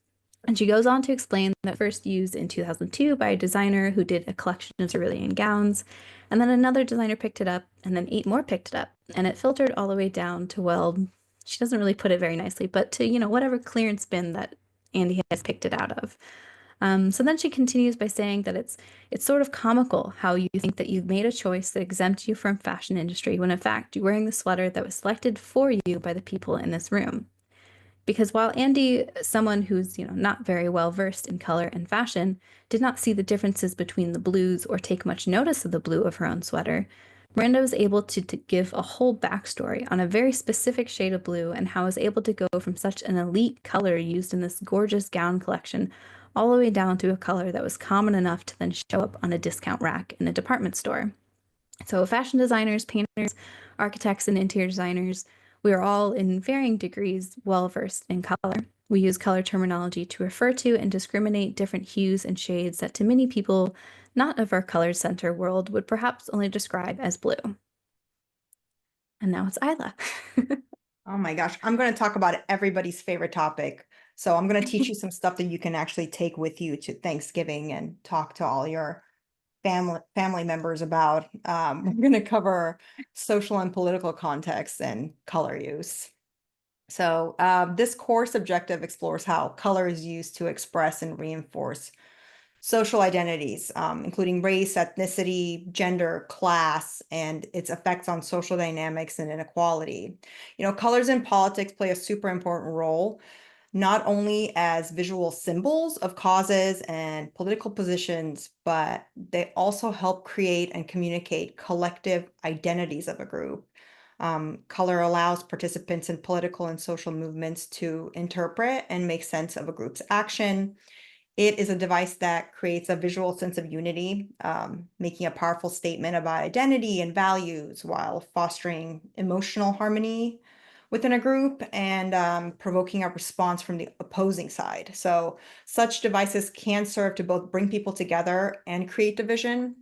And she goes on to explain that first used in 2002 by a designer who did a collection of cerulean gowns, and then another designer picked it up, and then 8 more picked it up, and it filtered all the way down to, well, she doesn't really put it very nicely, but to, whatever clearance bin that Andy has picked it out of. So then she continues by saying that it's sort of comical how you think that you've made a choice that exempts you from fashion industry when in fact you're wearing the sweater that was selected for you by the people in this room. Because while Andy, someone who's, not very well versed in color and fashion, did not see the differences between the blues or take much notice of the blue of her own sweater, Miranda was able to give a whole backstory on a very specific shade of blue and how it was able to go from such an elite color used in this gorgeous gown collection all the way down to a color that was common enough to then show up on a discount rack in a department store. So fashion designers, painters, architects, and interior designers, we are all in varying degrees well versed in color. We use color terminology to refer to and discriminate different hues and shades that to many people not of our color center world would perhaps only describe as blue. And now it's Isla. Oh my gosh, I'm going to talk about everybody's favorite topic. So I'm going to teach you some stuff that you can actually take with you to Thanksgiving and talk to all your family members about. We're going to cover social and political contexts and color use. So this course objective explores how color is used to express and reinforce social identities, including race, ethnicity, gender, class, and its effects on social dynamics and inequality. Colors in politics play a super important role, not only as visual symbols of causes and political positions, but they also help create and communicate collective identities of a group. Color allows participants in political and social movements to interpret and make sense of a group's action. It is a device that creates a visual sense of unity, making a powerful statement about identity and values while fostering emotional harmony within a group and provoking a response from the opposing side. So such devices can serve to both bring people together and create division.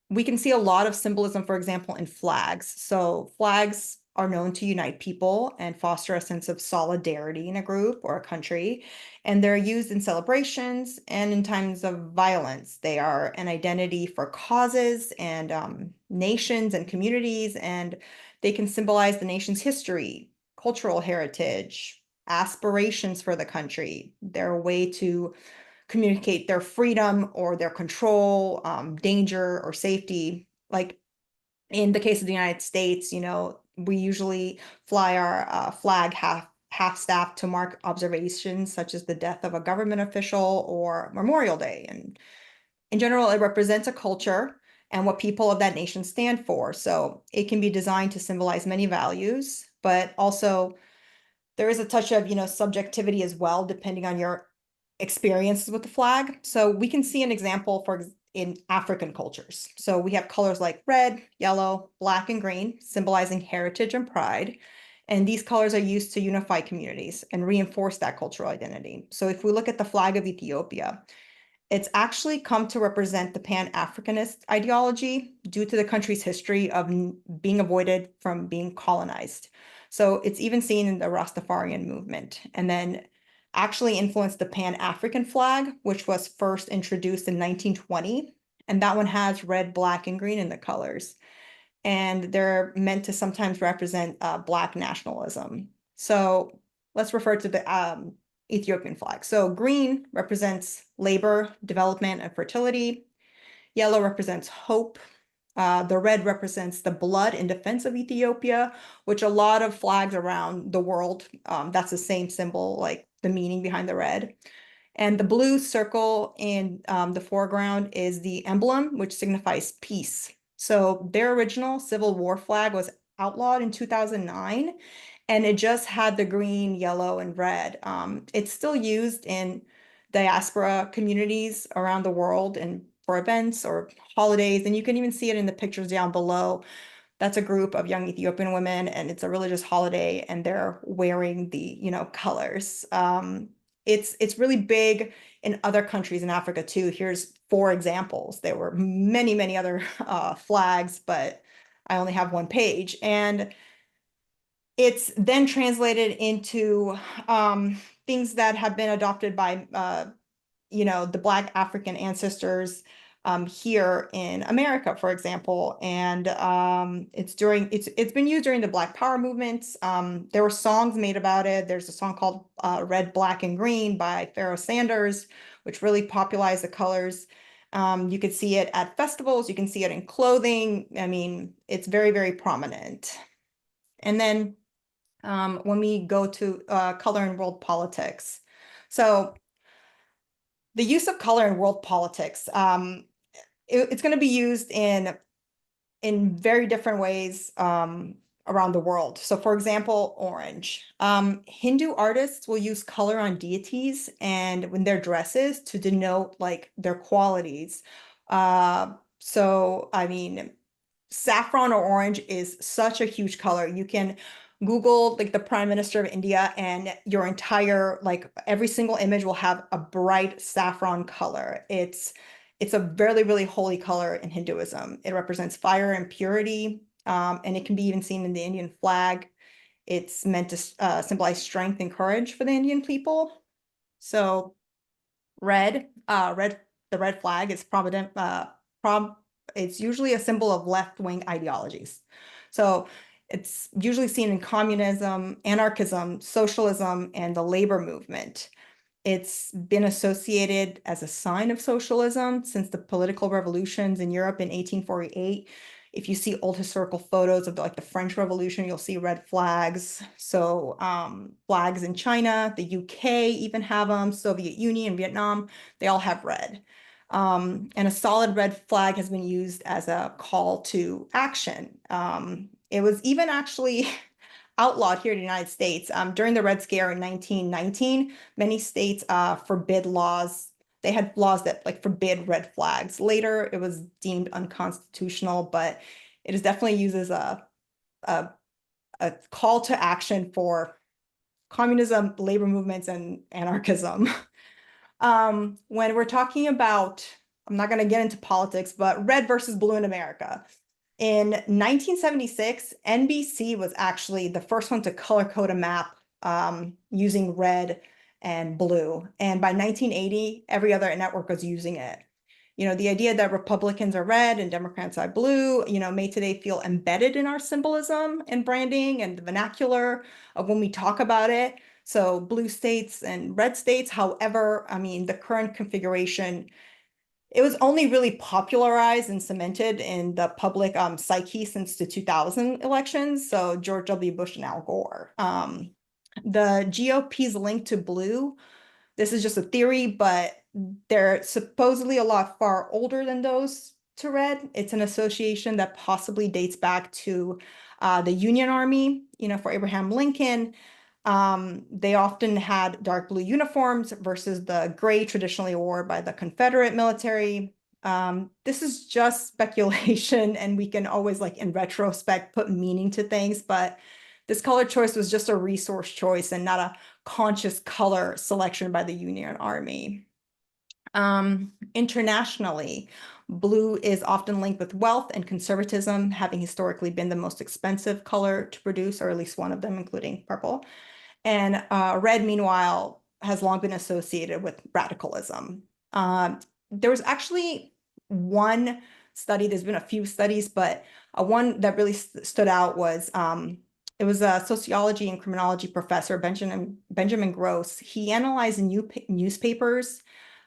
We can see a lot of symbolism, for example, in flags. So flags are known to unite people and foster a sense of solidarity in a group or a country. And they're used in celebrations and in times of violence. They are an identity for causes and nations and communities, and they can symbolize the nation's history, cultural heritage, aspirations for the country. They're a way to communicate their freedom or their control, danger or safety. Like in the case of the United States, we usually fly our flag half-staff to mark observations such as the death of a government official or Memorial Day. And in general, it represents a culture and what people of that nation stand for. So it can be designed to symbolize many values, but also there is a touch of, subjectivity as well, depending on your experiences with the flag. So we can see an example in African cultures. So we have colors like red, yellow, black, and green, symbolizing heritage and pride. And these colors are used to unify communities and reinforce that cultural identity. So if we look at the flag of Ethiopia, it's actually come to represent the Pan-Africanist ideology due to the country's history of being avoided from being colonized. So it's even seen in the Rastafarian movement, and then actually influenced the Pan-African flag, which was first introduced in 1920. And that one has red, black, and green in the colors. And they're meant to sometimes represent Black nationalism. So let's refer to the Ethiopian flag. So green represents labor, development, and fertility. Yellow represents hope. The red represents the blood in defense of Ethiopia, which a lot of flags around the world, that's the same symbol, like the meaning behind the red. And the blue circle in the foreground is the emblem, which signifies peace. So their original Civil War flag was outlawed in 2009, and it just had the green, yellow, and red. It's still used in diaspora communities around the world and for events or holidays, and you can even see it in the pictures down below. That's a group of young Ethiopian women, and it's a religious holiday, and they're wearing the, colors. It's really big in other countries in Africa too. Here's 4 examples. There were many, many other flags, but I only have one page. And it's then translated into things that have been adopted by the Black African ancestors here in America, for example. And it's been used during the Black Power movements. There were songs made about it. There's a song called Red, Black, and Green by Pharoah Sanders, which really popularized the colors. You could see it at festivals. You can see it in clothing. I mean, it's very, very prominent. And then when we go to color in world politics. So the use of color in world politics, it's going to be used in very different ways around the world. So for example, orange. Hindu artists will use color on deities and when their dresses to denote like their qualities. So I mean, saffron or orange is such a huge color. You can Google like the Prime Minister of India and your entire, like every single image will have a bright saffron color. It's a really, really holy color in Hinduism. It represents fire and purity, and it can be even seen in the Indian flag. It's meant to symbolize strength and courage for the Indian people. So red, the red flag is prominent, it's usually a symbol of left-wing ideologies. So it's usually seen in communism, anarchism, socialism, and the labor movement. It's been associated as a sign of socialism since the political revolutions in Europe in 1848. If you see old historical photos of the French Revolution, you'll see red flags. So flags in China, the UK even have them, Soviet Union, Vietnam, they all have red. And a solid red flag has been used as a call to action. It was even actually outlawed here in the United States. During the Red Scare in 1919, many states forbid laws. They had laws that forbid red flags. Later, it was deemed unconstitutional, but it is definitely used as a call to action for communism, labor movements, and anarchism. When we're talking about, I'm not going to get into politics, but red versus blue in America. In 1976, NBC was actually the first one to color code a map using red and blue. And by 1980, every other network was using it. The idea that Republicans are red and Democrats are blue, may today feel embedded in our symbolism and branding and the vernacular of when we talk about it. So blue states and red states, however, I mean, the current configuration, it was only really popularized and cemented in the public psyche since the 2000 elections. So George W. Bush and Al Gore. The GOP's link to blue, this is just a theory, but they're supposedly a lot far older than those to red. It's an association that possibly dates back to the Union Army, for Abraham Lincoln. They often had dark blue uniforms versus the gray traditionally worn by the Confederate military. This is just speculation, and we can always, like, in retrospect, put meaning to things, but this color choice was just a resource choice and not a conscious color selection by the Union Army. Internationally, blue is often linked with wealth and conservatism, having historically been the most expensive color to produce, or at least one of them, including purple. And red, meanwhile, has long been associated with radicalism. There was actually one study, there's been a few studies, but one that really stood out was, it was a sociology and criminology professor, Benjamin Gross. He analyzed newspapers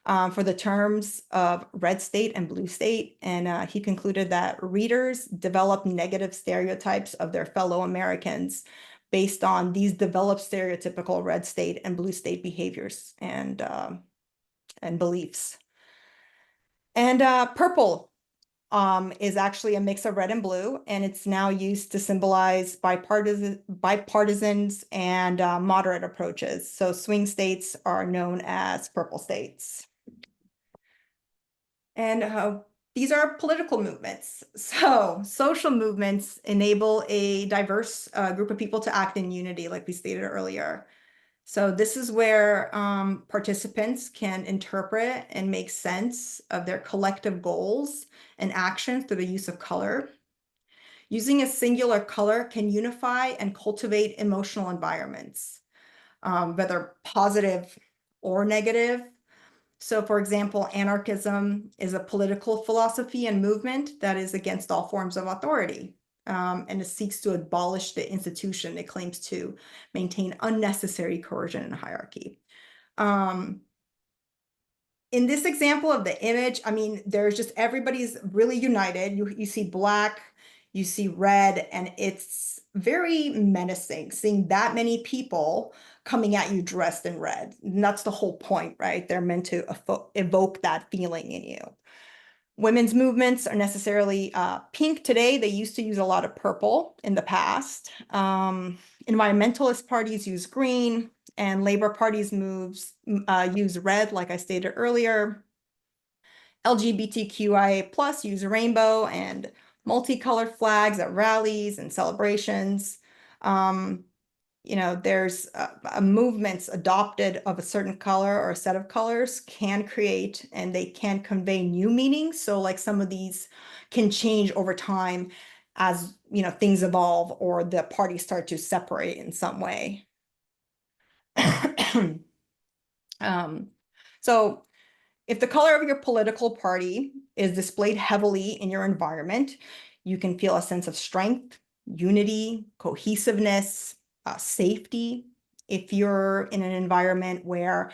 for the terms of red state and blue state, and he concluded that readers develop negative stereotypes of their fellow Americans based on these developed stereotypical red state and blue state behaviors and beliefs. And purple is actually a mix of red and blue, and it's now used to symbolize bipartisans and moderate approaches. So swing states are known as purple states. And these are political movements. So social movements enable a diverse group of people to act in unity, like we stated earlier. So this is where participants can interpret and make sense of their collective goals and actions through the use of color. Using a singular color can unify and cultivate emotional environments, whether positive or negative. So, for example, anarchism is a political philosophy and movement that is against all forms of authority, and it seeks to abolish the institution. It claims to maintain unnecessary coercion and hierarchy. In this example of the image, I mean, there's just everybody's really united. You see black, you see red, and it's very menacing seeing that many people coming at you dressed in red. And that's the whole point, right? They're meant to evoke that feeling in you. Women's movements are necessarily pink today. They used to use a lot of purple in the past. Environmentalist parties use green, and labor parties use red, like I stated earlier. LGBTQIA+ use rainbow and multicolored flags at rallies and celebrations. There's movements adopted of a certain color or a set of colors can create, and they can convey new meanings. So like some of these can change over time as, things evolve or the parties start to separate in some way. So if the color of your political party is displayed heavily in your environment, you can feel a sense of strength, unity, cohesiveness, safety. If you're in an environment where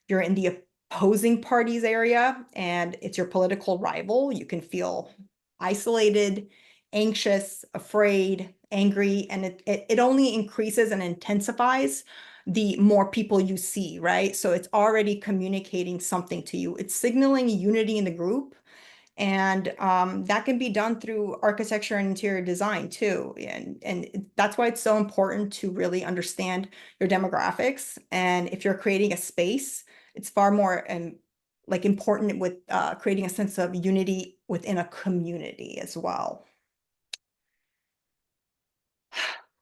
you're in the opposing party's area and it's your political rival, you can feel isolated, anxious, afraid, angry, and it only increases and intensifies the more people you see, right? So it's already communicating something to you. It's signaling unity in the group. And that can be done through architecture and interior design too. And that's why it's so important to really understand your demographics. And if you're creating a space, it's far more important with creating a sense of unity within a community as well.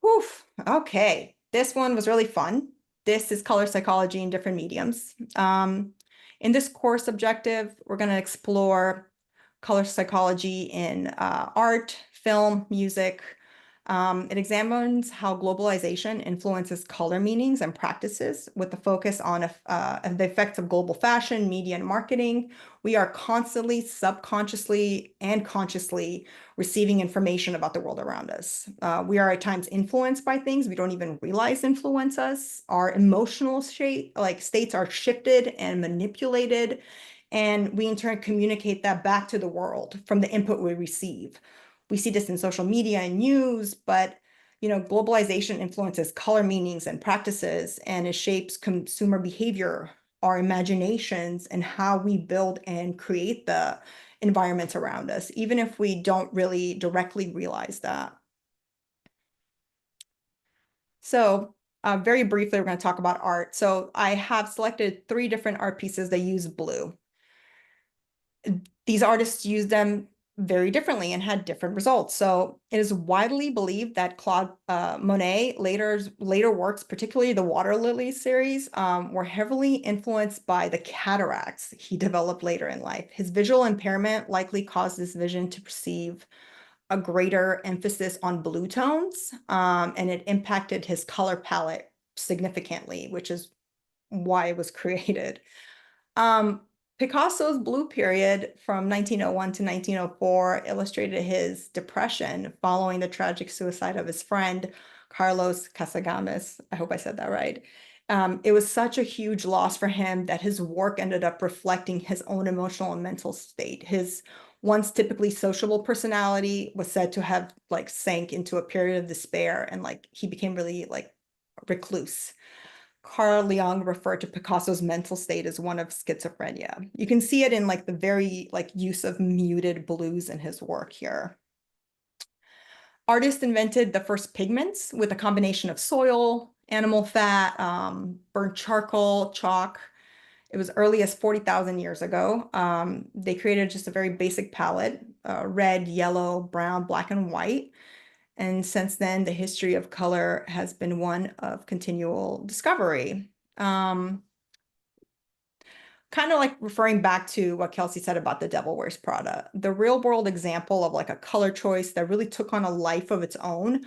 Whew, okay, this one was really fun. This is color psychology in different mediums. In this course objective, we're going to explore color psychology in art, film, music. It examines how globalization influences color meanings and practices with the focus on the effects of global fashion, media, and marketing. We are constantly, subconsciously, and consciously receiving information about the world around us. We are at times influenced by things we don't even realize influence us. Our emotional states are shifted and manipulated, and we in turn communicate that back to the world from the input we receive. We see this in social media and news, but globalization influences color meanings and practices, and it shapes consumer behavior, our imaginations, and how we build and create the environments around us, even if we don't really directly realize that. So very briefly, we're going to talk about art. So I have selected 3 different art pieces that use blue. These artists used them very differently and had different results. So it is widely believed that Claude Monet later works, particularly the Water Lilies series, were heavily influenced by the cataracts he developed later in life. His visual impairment likely caused his vision to perceive a greater emphasis on blue tones, and it impacted his color palette significantly, which is why it was created. Um, Picasso's blue period from 1901 to 1904 illustrated his depression following the tragic suicide of his friend, Carlos Casagemas. I hope I said that right. It was such a huge loss for him that his work ended up reflecting his own emotional and mental state. His once typically sociable personality was said to have like sank into a period of despair, and like he became really like recluse. Carl Jung referred to Picasso's mental state as one of schizophrenia. You can see it in like the very like use of muted blues in his work here. Artists invented the first pigments with a combination of soil, animal fat, burnt charcoal, chalk. It was early as 40,000 years ago. They created just a very basic palette, red, yellow, brown, black, and white. And since then, the history of color has been one of continual discovery. Kind of like referring back to what Kelsey said about the Devil Wears Prada, the real world example of like a color choice that really took on a life of its own,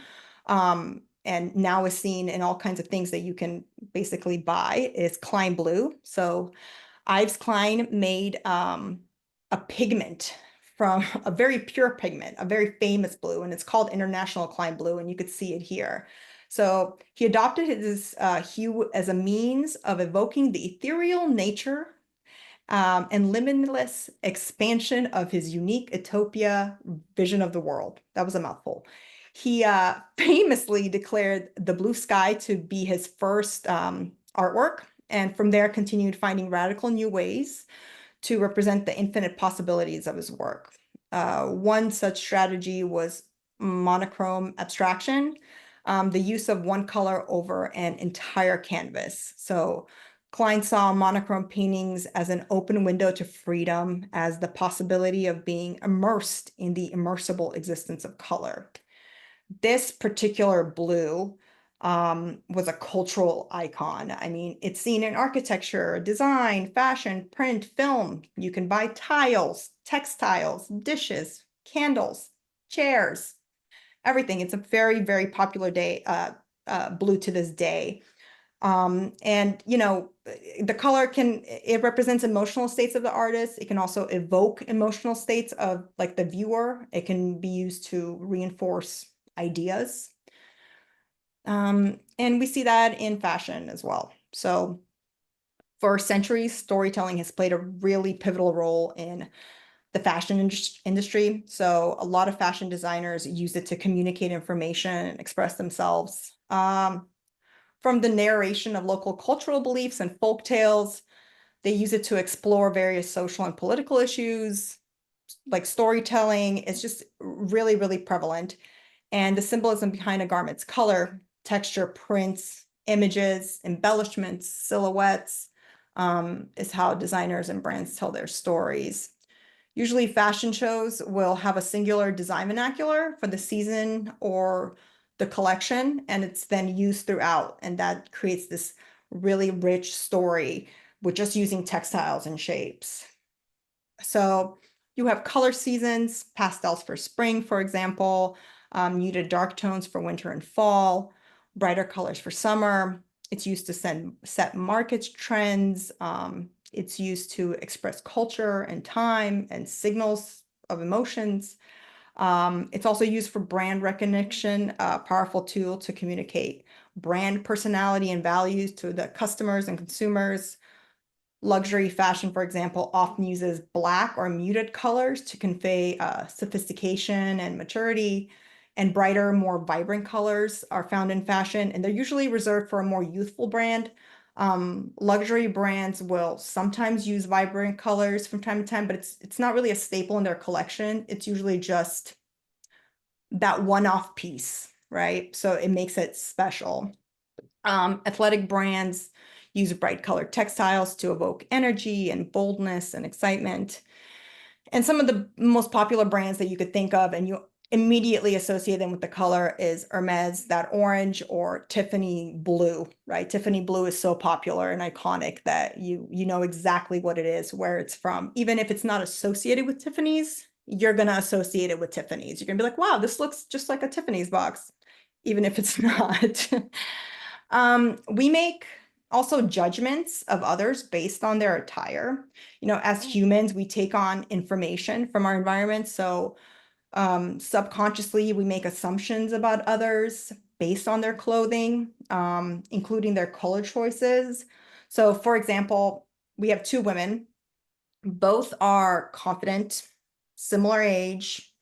and now is seen in all kinds of things that you can basically buy, is Klein Blue. So Yves Klein made a pigment from a very pure pigment, a very famous blue, and it's called International Klein Blue, and you could see it here. So he adopted his hue as a means of evoking the ethereal nature and limitless expansion of his unique utopia vision of the world. That was a mouthful. He famously declared the blue sky to be his first artwork, and from there continued finding radical new ways to represent the infinite possibilities of his work. One such strategy was monochrome abstraction, the use of one color over an entire canvas. So Klein saw monochrome paintings as an open window to freedom, as the possibility of being immersed in the immersible existence of color. This particular blue was a cultural icon. I mean, it's seen in architecture, design, fashion, print, film. You can buy tiles, textiles, dishes, candles, chairs, everything. It's a very, very popular blue to this day. And you know, the color it represents emotional states of the artist. It can also evoke emotional states of like the viewer. It can be used to reinforce ideas. And we see that in fashion as well. So for centuries, storytelling has played a really pivotal role in the fashion industry. So a lot of fashion designers use it to communicate information and express themselves. From the narration of local cultural beliefs and folk tales, they use it to explore various social and political issues. Like storytelling is just really, really prevalent. And the symbolism behind a garment's color, texture, prints, images, embellishments, silhouettes, is how designers and brands tell their stories. Usually fashion shows will have a singular design vernacular for the season or the collection, and it's then used throughout, and that creates this really rich story with just using textiles and shapes. So you have color seasons, pastels for spring, for example, muted dark tones for winter and fall, brighter colors for summer. It's used to set market trends. It's used to express culture and time and signals of emotions. It's also used for brand recognition, a powerful tool to communicate brand personality and values to the customers and consumers. Luxury fashion, for example, often uses black or muted colors to convey sophistication and maturity, and brighter, more vibrant colors are found in fashion, and they're usually reserved for a more youthful brand. Luxury brands will sometimes use vibrant colors from time to time, but it's not really a staple in their collection. It's usually just that one-off piece, right? So it makes it special. Athletic brands use bright colored textiles to evoke energy and boldness and excitement. And some of the most popular brands that you could think of and you immediately associate them with the color is Hermes, that orange, or Tiffany blue, right? Tiffany blue is so popular and iconic that you know exactly what it is, where it's from. Even if it's not associated with Tiffany's, you're going to associate it with Tiffany's. You're going to be like, wow, this looks just like a Tiffany's box, even if it's not. We make also judgments of others based on their attire. You know, as humans, we take on information from our environment. So subconsciously, we make assumptions about others based on their clothing, including their color choices. So, for example, we have two women. Both are confident, similar age,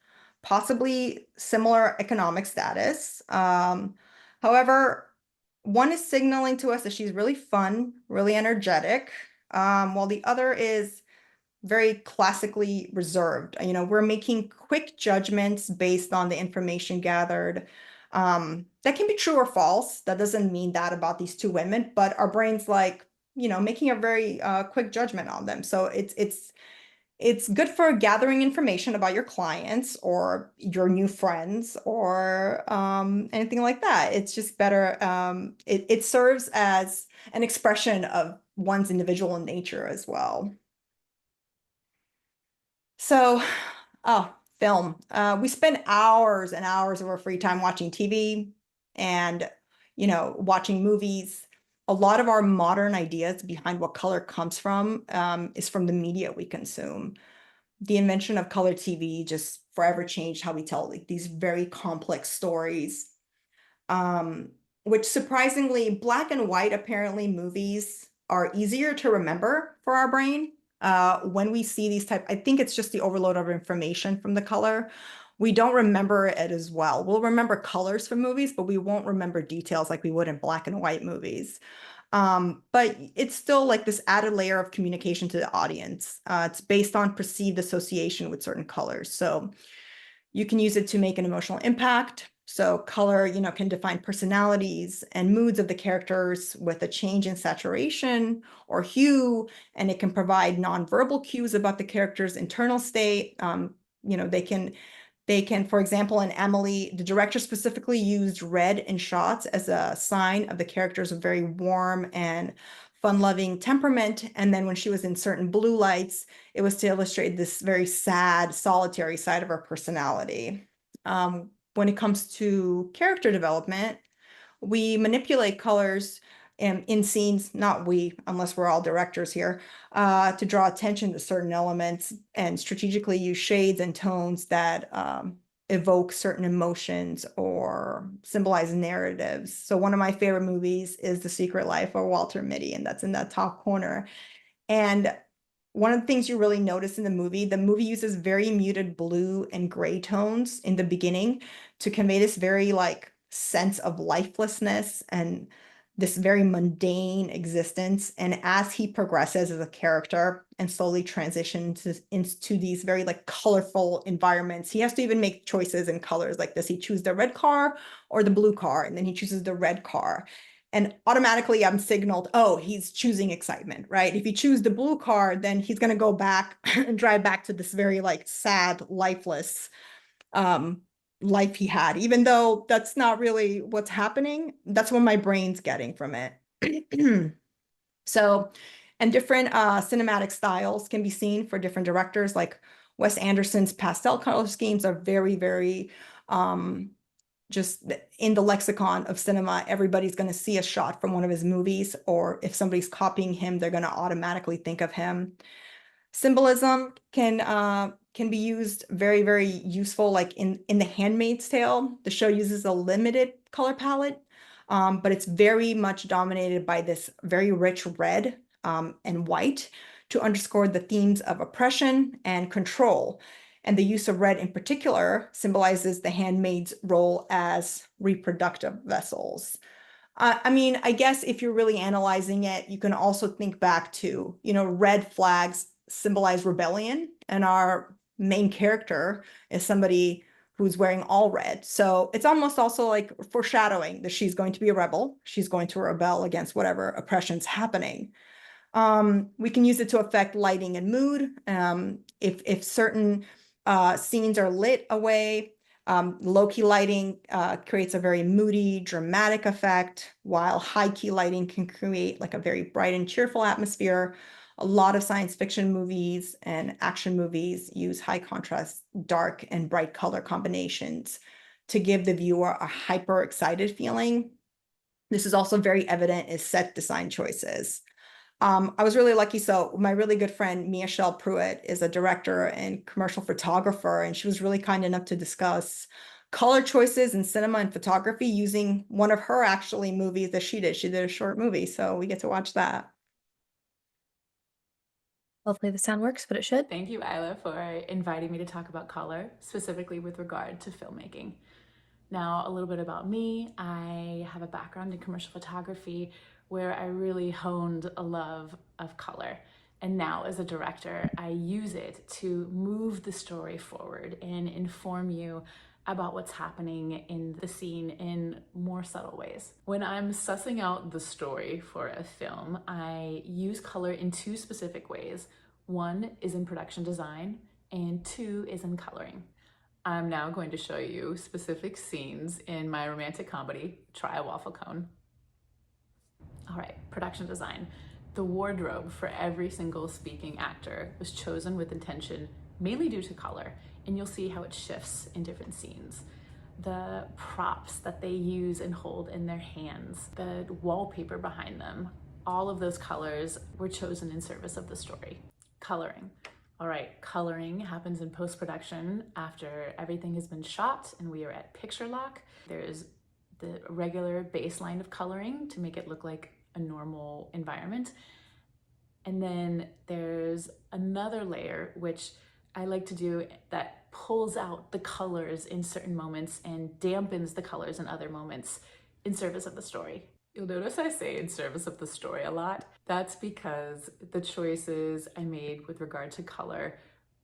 possibly similar economic status. However, one is signaling to us that she's really fun, really energetic, while the other is very classically reserved. You know, we're making quick judgments based on the information gathered. That can be true or false. That doesn't mean that about these two women, but our brain's like, you know, making a very quick judgment on them. So it's good for gathering information about your clients or your new friends or anything like that. It's just better. It serves as an expression of one's individual nature as well. So, oh, film. We spend hours and hours of our free time watching TV and, you know, watching movies. A lot of our modern ideas behind what color comes from is from the media we consume. The invention of color TV just forever changed how we tell like these very complex stories. Which surprisingly, black and white apparently movies are easier to remember for our brain. When we see these type, I think it's just the overload of information from the color. We don't remember it as well. We'll remember colors from movies, but we won't remember details like we would in black and white movies. But it's still like this added layer of communication to the audience. It's based on perceived association with certain colors. So you can use it to make an emotional impact. So color, you know, can define personalities and moods of the characters with a change in saturation or hue, and it can provide nonverbal cues about the character's internal state. You know, they can, for example, in Emily, the director specifically used red in shots as a sign of the character's very warm and fun-loving temperament. And then when she was in certain blue lights, it was to illustrate this very sad, solitary side of her personality. When it comes to character development, we manipulate colors in scenes, not we, unless we're all directors here, to draw attention to certain elements and strategically use shades and tones that evoke certain emotions or symbolize narratives. So one of my favorite movies is The Secret Life of Walter Mitty, and that's in that top corner. And one of the things you really notice in the movie uses very muted blue and gray tones in the beginning to convey this very like sense of lifelessness and this very mundane existence. And as he progresses as a character and slowly transitions into these very like colorful environments, he has to even make choices in colors. Like, does he choose the red car or the blue car? And then he chooses the red car. And automatically I'm signaled, oh, he's choosing excitement, right? If you choose the blue car, then he's going to go back and drive back to this very like sad, lifeless life he had, even though that's not really what's happening. That's what my brain's getting from it. So, and different cinematic styles can be seen for different directors. Like Wes Anderson's pastel color schemes are very, very just in the lexicon of cinema. Everybody's going to see a shot from one of his movies, or if somebody's copying him, they're going to automatically think of him. Symbolism can be used very, very useful. Like in The Handmaid's Tale, the show uses a limited color palette, but it's very much dominated by this very rich red and white to underscore the themes of oppression and control. And the use of red in particular symbolizes the handmaid's role as reproductive vessels. I mean, I guess if you're really analyzing it, you can also think back to, red flags symbolize rebellion, and our main character is somebody who's wearing all red. So it's almost also like foreshadowing that she's going to be a rebel. She's going to rebel against whatever oppression's happening. We can use it to affect lighting and mood. If certain scenes are lit away, low-key lighting creates a very moody, dramatic effect, while high-key lighting can create like a very bright and cheerful atmosphere. A lot of science fiction movies and action movies use high contrast, dark and bright color combinations to give the viewer a hyper excited feeling. This is also very evident in set design choices. I was really lucky. So my really good friend, Mia Shell Pruitt, is a director and commercial photographer, and she was really kind enough to discuss color choices in cinema and photography using one of her actually movies that she did. She did a short movie, so we get to watch that. Hopefully the sound works, but it should. Thank you, Isla, for inviting me to talk about color, specifically with regard to filmmaking. Now, a little bit about me. I have a background in commercial photography where I really honed a love of color. And now as a director, I use it to move the story forward and inform you about what's happening in the scene in more subtle ways. When I'm sussing out the story for a film, I use color in two specific ways. One is in production design, and two is in coloring. I'm now going to show you specific scenes in my romantic comedy, Try a Waffle Cone. All right, production design. The wardrobe for every single speaking actor was chosen with intention, mainly due to color, and you'll see how it shifts in different scenes. The props that they use and hold in their hands, the wallpaper behind them, all of those colors were chosen in service of the story. Coloring. All right, coloring happens in post-production after everything has been shot and we are at picture lock. There's the regular baseline of coloring to make it look like a normal environment. And then there's another layer, which I like to do, that pulls out the colors in certain moments and dampens the colors in other moments in service of the story. You'll notice I say in service of the story a lot. That's because the choices I made with regard to color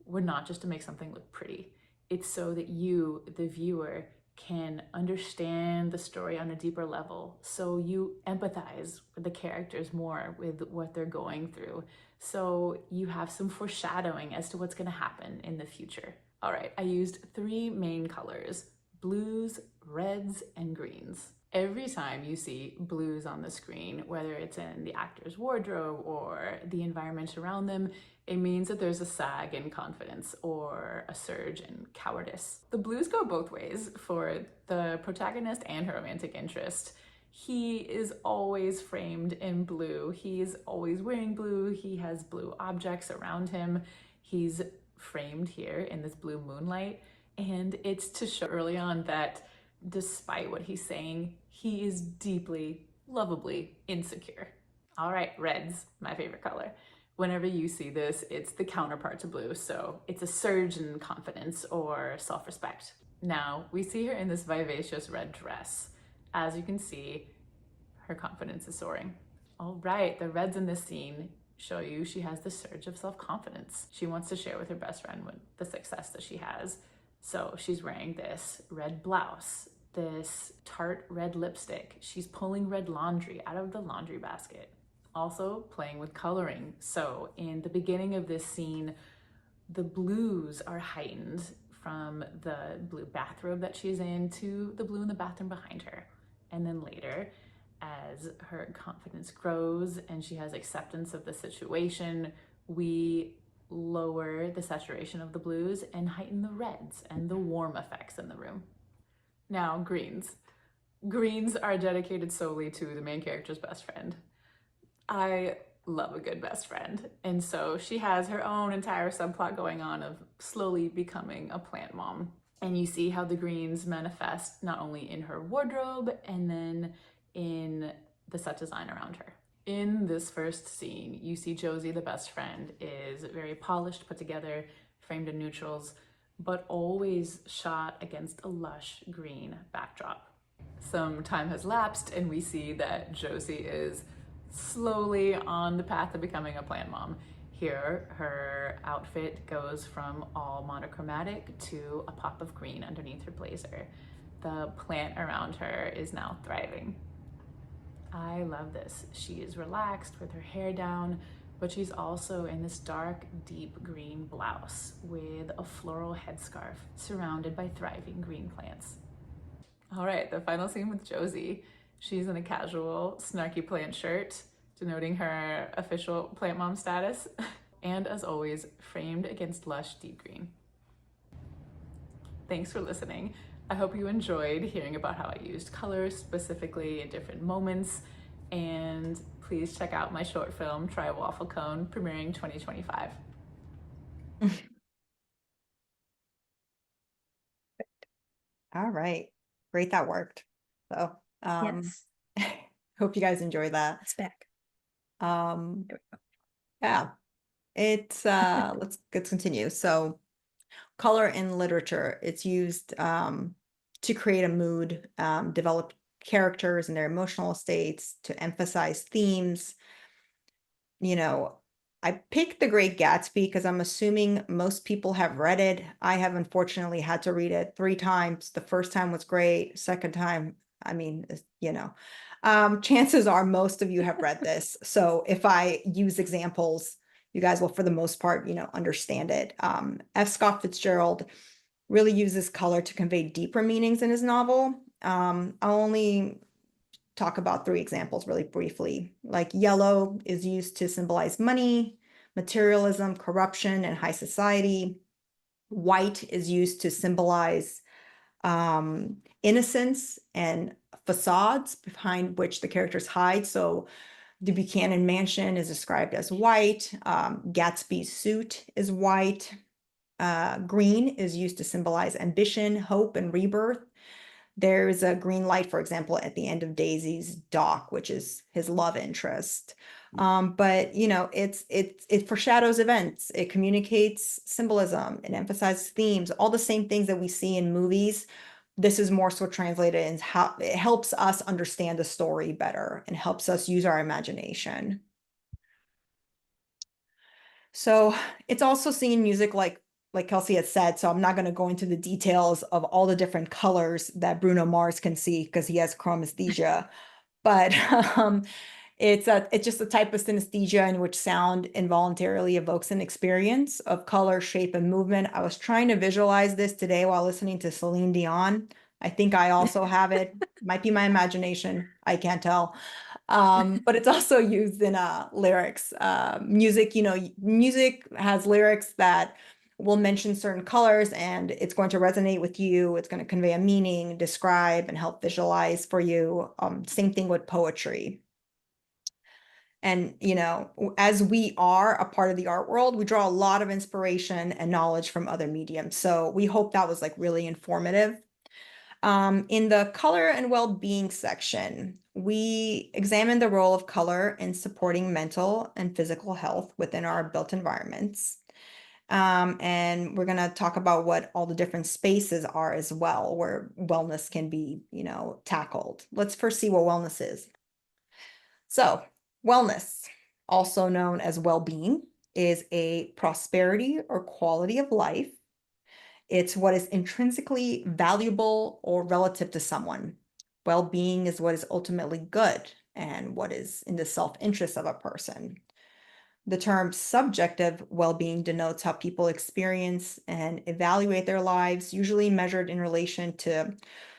were not just to make something look pretty. It's so that you, the viewer, can understand the story on a deeper level. So you empathize with the characters more, with what they're going through. So you have some foreshadowing as to what's going to happen in the future. All right, I used three main colors: blues, reds, and greens. Every time you see blues on the screen, whether it's in the actor's wardrobe or the environment around them, it means that there's a sag in confidence or a surge in cowardice. The blues go both ways for the protagonist and her romantic interest. He is always framed in blue. He's always wearing blue. He has blue objects around him. He's framed here in this blue moonlight. And it's to show early on that despite what he's saying, he is deeply, lovably insecure. All right, reds, my favorite color. Whenever you see this, it's the counterpart to blue, so it's a surge in confidence or self-respect. Now, we see her in this vivacious red dress. As you can see, her confidence is soaring. All right, the reds in this scene show you she has the surge of self-confidence. She wants to share with her best friend the success that she has. So she's wearing this red blouse, this tart red lipstick. She's pulling red laundry out of the laundry basket. Also playing with coloring. So in the beginning of this scene, the blues are heightened from the blue bathrobe that she's in to the blue in the bathroom behind her. And then later, as her confidence grows and she has acceptance of the situation, we lower the saturation of the blues and heighten the reds and the warm effects in the room. Now, greens. Greens are dedicated solely to the main character's best friend. I love a good best friend, and so she has her own entire subplot going on of slowly becoming a plant mom. And you see how the greens manifest not only in her wardrobe and then in the set design around her. In this first scene, you see Josie, the best friend, is very polished, put together, framed in neutrals, but always shot against a lush green backdrop. Some time has lapsed and we see that Josie is slowly on the path of becoming a plant mom. Here, her outfit goes from all monochromatic to a pop of green underneath her blazer. The plant around her is now thriving. I love this. She is relaxed with her hair down, but she's also in this dark, deep green blouse with a floral headscarf surrounded by thriving green plants. All right, the final scene with Josie. She's in a casual, snarky plant shirt, denoting her official plant mom status, and as always, framed against lush deep green. Thanks for listening. I hope you enjoyed hearing about how I used colors specifically in different moments, and please check out my short film, Try a Waffle Cone, premiering 2025. All right. Great, that worked. So, Yes, hope you guys enjoy that. it's back. Yeah, it's let's continue. So, color in literature, it's used to create a mood, develop characters and their emotional states, to emphasize themes. You know, I picked The Great Gatsby because I'm assuming most people have read it. I have unfortunately had to read it 3 times. The first time was great. Second time, I mean, chances are most of you have read this. So if I use examples, you guys will, for the most part, understand it. F. Scott Fitzgerald really uses color to convey deeper meanings in his novel. I'll only talk about 3 examples really briefly. Like yellow is used to symbolize money, materialism, corruption, and high society. White is used to symbolize innocence and facades behind which the characters hide. So the Buchanan mansion is described as white. Gatsby's suit is white. Green is used to symbolize ambition, hope, and rebirth. There's a green light, for example, at the end of Daisy's dock, which is his love interest. But it foreshadows events. It communicates symbolism. It emphasizes themes. All the same things that we see in movies. This is more so translated in how it helps us understand the story better and helps us use our imagination. So it's also seen music like Kelsey had said, so I'm not going to go into the details of all the different colors that Bruno Mars can see because he has chromesthesia. But it's just a type of synesthesia in which sound involuntarily evokes an experience of color, shape, and movement. I was trying to visualize this today while listening to Celine Dion. I think I also have it. Might be my imagination. I can't tell. But it's also used in lyrics. Music, music has lyrics that will mention certain colors and it's going to resonate with you. It's going to convey a meaning, describe, and help visualize for you. Same thing with poetry. And, as we are a part of the art world, we draw a lot of inspiration and knowledge from other mediums. So we hope that was really informative. In the color and well-being section, we examine the role of color in supporting mental and physical health within our built environments. And we're going to talk about what all the different spaces are as well, where wellness can be, tackled. Let's first see what wellness is. So, wellness, also known as well-being, is a prosperity or quality of life. It's what is intrinsically valuable or relative to someone. Well-being is what is ultimately good and what is in the self-interest of a person. The term subjective well-being denotes how people experience and evaluate their lives, usually measured in relation to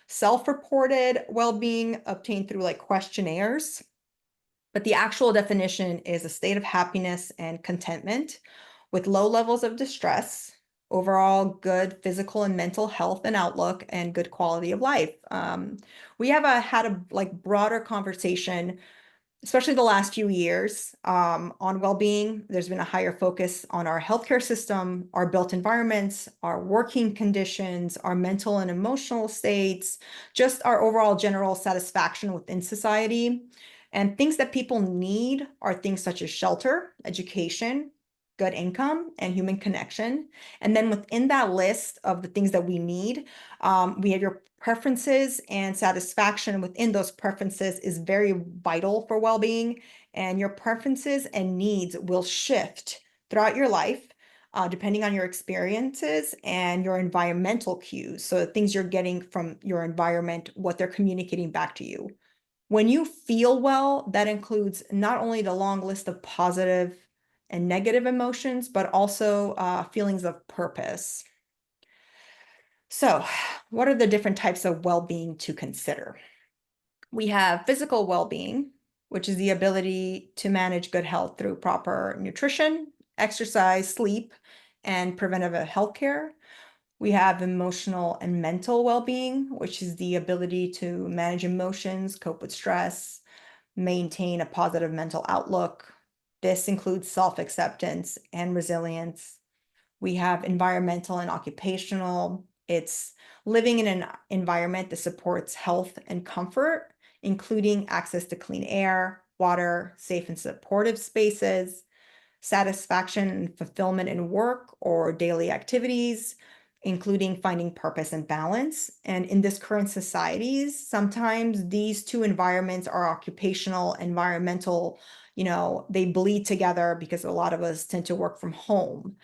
self-reported well-being obtained through questionnaires. But the actual definition is a state of happiness and contentment with low levels of distress, overall good physical and mental health and outlook, and good quality of life. We have had a broader conversation, especially the last few years, on well-being. There's been a higher focus on our healthcare system, our built environments, our working conditions, our mental and emotional states, just our overall general satisfaction within society. And things that people need are things such as shelter, education, good income, and human connection. And then within that list of the things that we need, we have your preferences, and satisfaction within those preferences is very vital for well-being. And your preferences and needs will shift throughout your life, depending on your experiences and your environmental cues. So the things you're getting from your environment, what they're communicating back to you. When you feel well, that includes not only the long list of positive and negative emotions, but also feelings of purpose. So, what are the different types of well-being to consider? We have physical well-being, which is the ability to manage good health through proper nutrition, exercise, sleep, and preventive health care. We have emotional and mental well-being, which is the ability to manage emotions, cope with stress, maintain a positive mental outlook. This includes self-acceptance and resilience. We have environmental and occupational. It's living in an environment that supports health and comfort, including access to clean air, water, safe and supportive spaces, satisfaction and fulfillment in work or daily activities, including finding purpose and balance. And in this current societies, sometimes these two environments are occupational, environmental, they bleed together because a lot of us tend to work from home.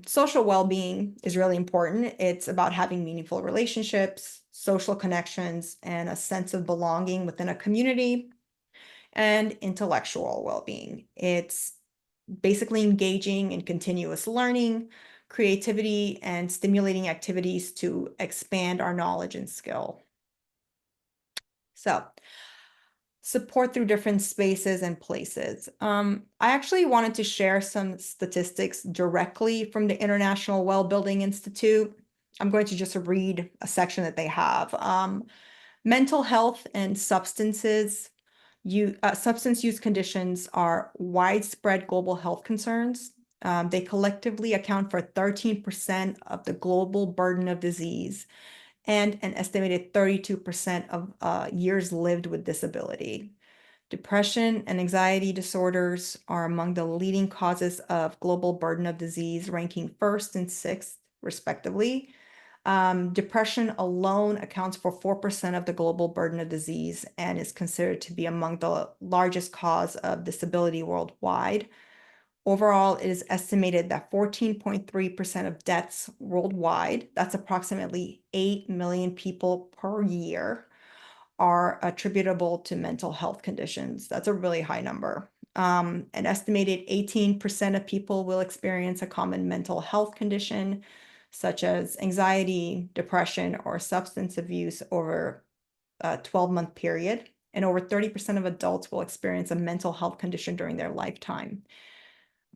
Social well-being is really important. It's about having meaningful relationships, social connections, and a sense of belonging within a community. And intellectual well-being. It's basically engaging in continuous learning, creativity, and stimulating activities to expand our knowledge and skill. So, support through different spaces and places. I actually wanted to share some statistics directly from the International Well-Being Institute. I'm going to just read a section that they have. Mental health and substance use conditions are widespread global health concerns. They collectively account for 13% of the global burden of disease and an estimated 32% of years lived with disability. Depression and anxiety disorders are among the leading causes of global burden of disease, ranking first and sixth, respectively. Depression alone accounts for 4% of the global burden of disease and is considered to be among the largest cause of disability worldwide. Overall, it is estimated that 14.3% of deaths worldwide, that's approximately 8 million people per year, are attributable to mental health conditions. That's a really high number. An estimated 18% of people will experience a common mental health condition, such as anxiety, depression, or substance abuse over a 12-month period. And over 30% of adults will experience a mental health condition during their lifetime.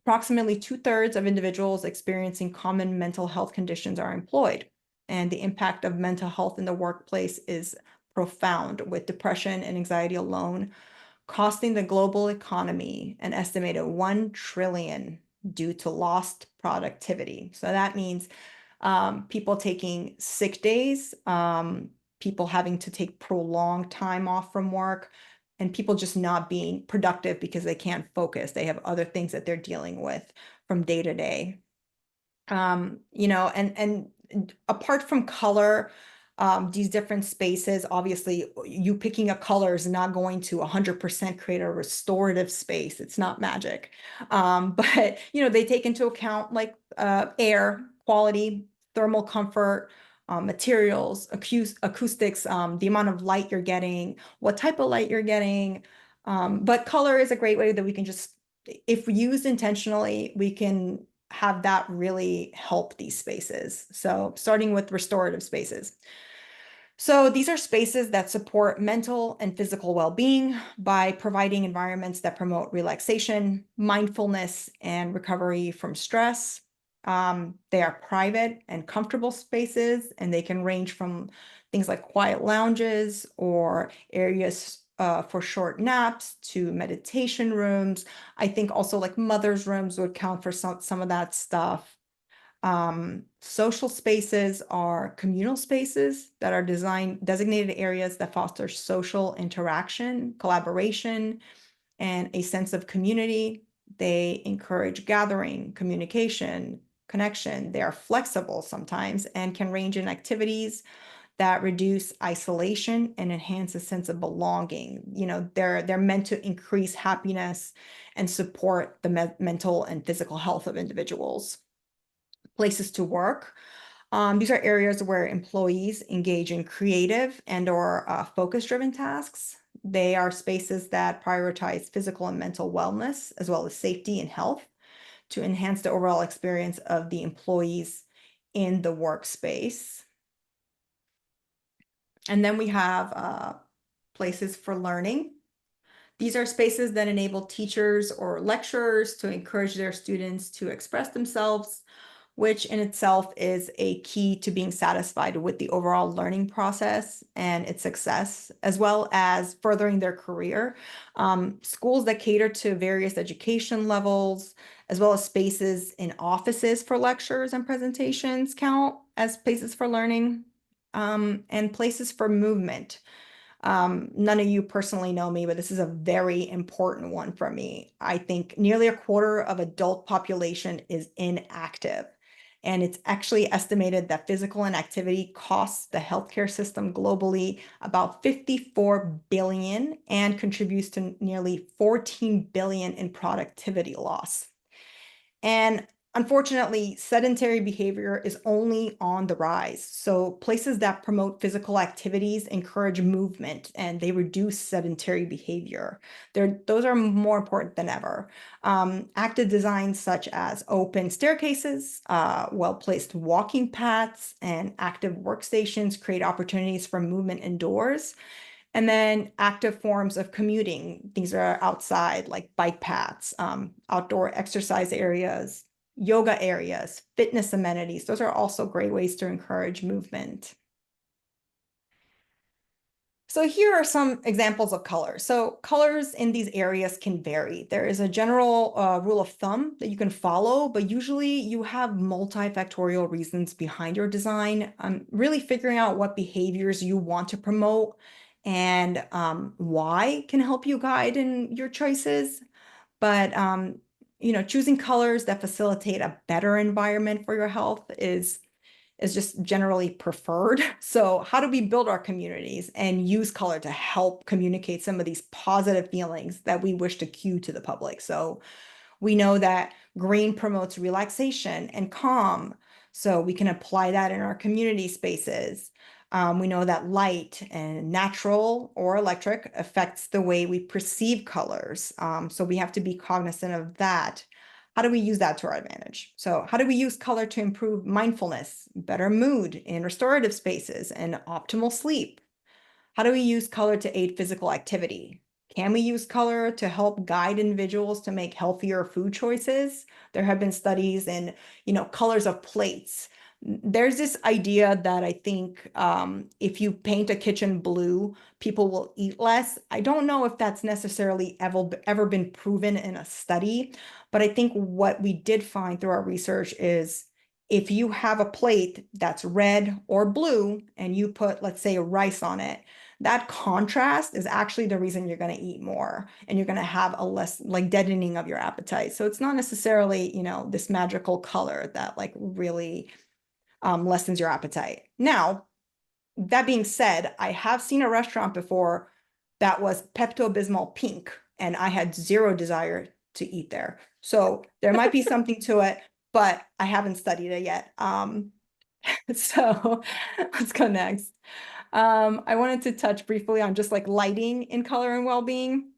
Approximately 2/3 of individuals experiencing common mental health conditions are employed, and the impact of mental health in the workplace is profound, with depression and anxiety alone costing the global economy an estimated $1 trillion due to lost productivity. So that means people taking sick days, people having to take prolonged time off from work, and people just not being productive because they can't focus. They have other things that they're dealing with from day to day. And apart from color, these different spaces, obviously you picking a color is not going to 100% create a restorative space. It's not magic. But they take into account like air quality, thermal comfort, materials, acoustics, the amount of light you're getting, what type of light you're getting. But color is a great way that we can just, if used intentionally, we can have that really help these spaces. So starting with restorative spaces. So these are spaces that support mental and physical well-being by providing environments that promote relaxation, mindfulness, and recovery from stress. They are private and comfortable spaces, and they can range from things like quiet lounges or areas for short naps to meditation rooms. I think also like mother's rooms would count for some of that stuff. Social spaces are communal spaces that are designated areas that foster social interaction, collaboration, and a sense of community. They encourage gathering, communication, connection. They are flexible sometimes and can range in activities that reduce isolation and enhance a sense of belonging. You know, they're meant to increase happiness and support the mental and physical health of individuals. Places to work. These are areas where employees engage in creative and or focus-driven tasks. They are spaces that prioritize physical and mental wellness, as well as safety and health, to enhance the overall experience of the employees in the workspace. And then we have places for learning. These are spaces that enable teachers or lecturers to encourage their students to express themselves, which in itself is a key to being satisfied with the overall learning process and its success, as well as furthering their career. Schools that cater to various education levels, as well as spaces in offices for lectures and presentations, count as places for learning, and places for movement. None of you personally know me, but this is a very important one for me. I think nearly a quarter of adult population is inactive. And it's actually estimated that physical inactivity costs the healthcare system globally about 54 billion and contributes to nearly 14 billion in productivity loss. And unfortunately, sedentary behavior is only on the rise. So places that promote physical activities encourage movement and they reduce sedentary behavior. Those are more important than ever. Active designs such as open staircases, well-placed walking paths, and active workstations create opportunities for movement indoors. And then active forms of commuting. These are outside, like bike paths, outdoor exercise areas, yoga areas, fitness amenities. Those are also great ways to encourage movement. So here are some examples of colors. So colors in these areas can vary. There is a general rule of thumb that you can follow, but usually you have multifactorial reasons behind your design. Really figuring out what behaviors you want to promote and why can help you guide in your choices. But you know, choosing colors that facilitate a better environment for your health is just generally preferred. So how do we build our communities and use color to help communicate some of these positive feelings that we wish to cue to the public? So we know that green promotes relaxation and calm. So we can apply that in our community spaces. We know that light and natural or electric affects the way we perceive colors. So we have to be cognizant of that. How do we use that to our advantage? So how do we use color to improve mindfulness, better mood in restorative spaces, and optimal sleep? How do we use color to aid physical activity? Can we use color to help guide individuals to make healthier food choices? There have been studies in, you know, colors of plates. There's this idea that I think if you paint a kitchen blue, people will eat less. I don't know if that's necessarily ever been proven in a study, but I think what we did find through our research is if you have a plate that's red or blue and you put, let's say, rice on it, that contrast is actually the reason you're going to eat more and you're going to have a less like deadening of your appetite. So it's not necessarily, you know, this magical color that like really lessens your appetite. Now, that being said, I have seen a restaurant before that was Pepto-Bismol pink, and I had zero desire to eat there. So there might be something to it, but I haven't studied it yet. So let's go next. I wanted to touch briefly on just like lighting in color and well-being.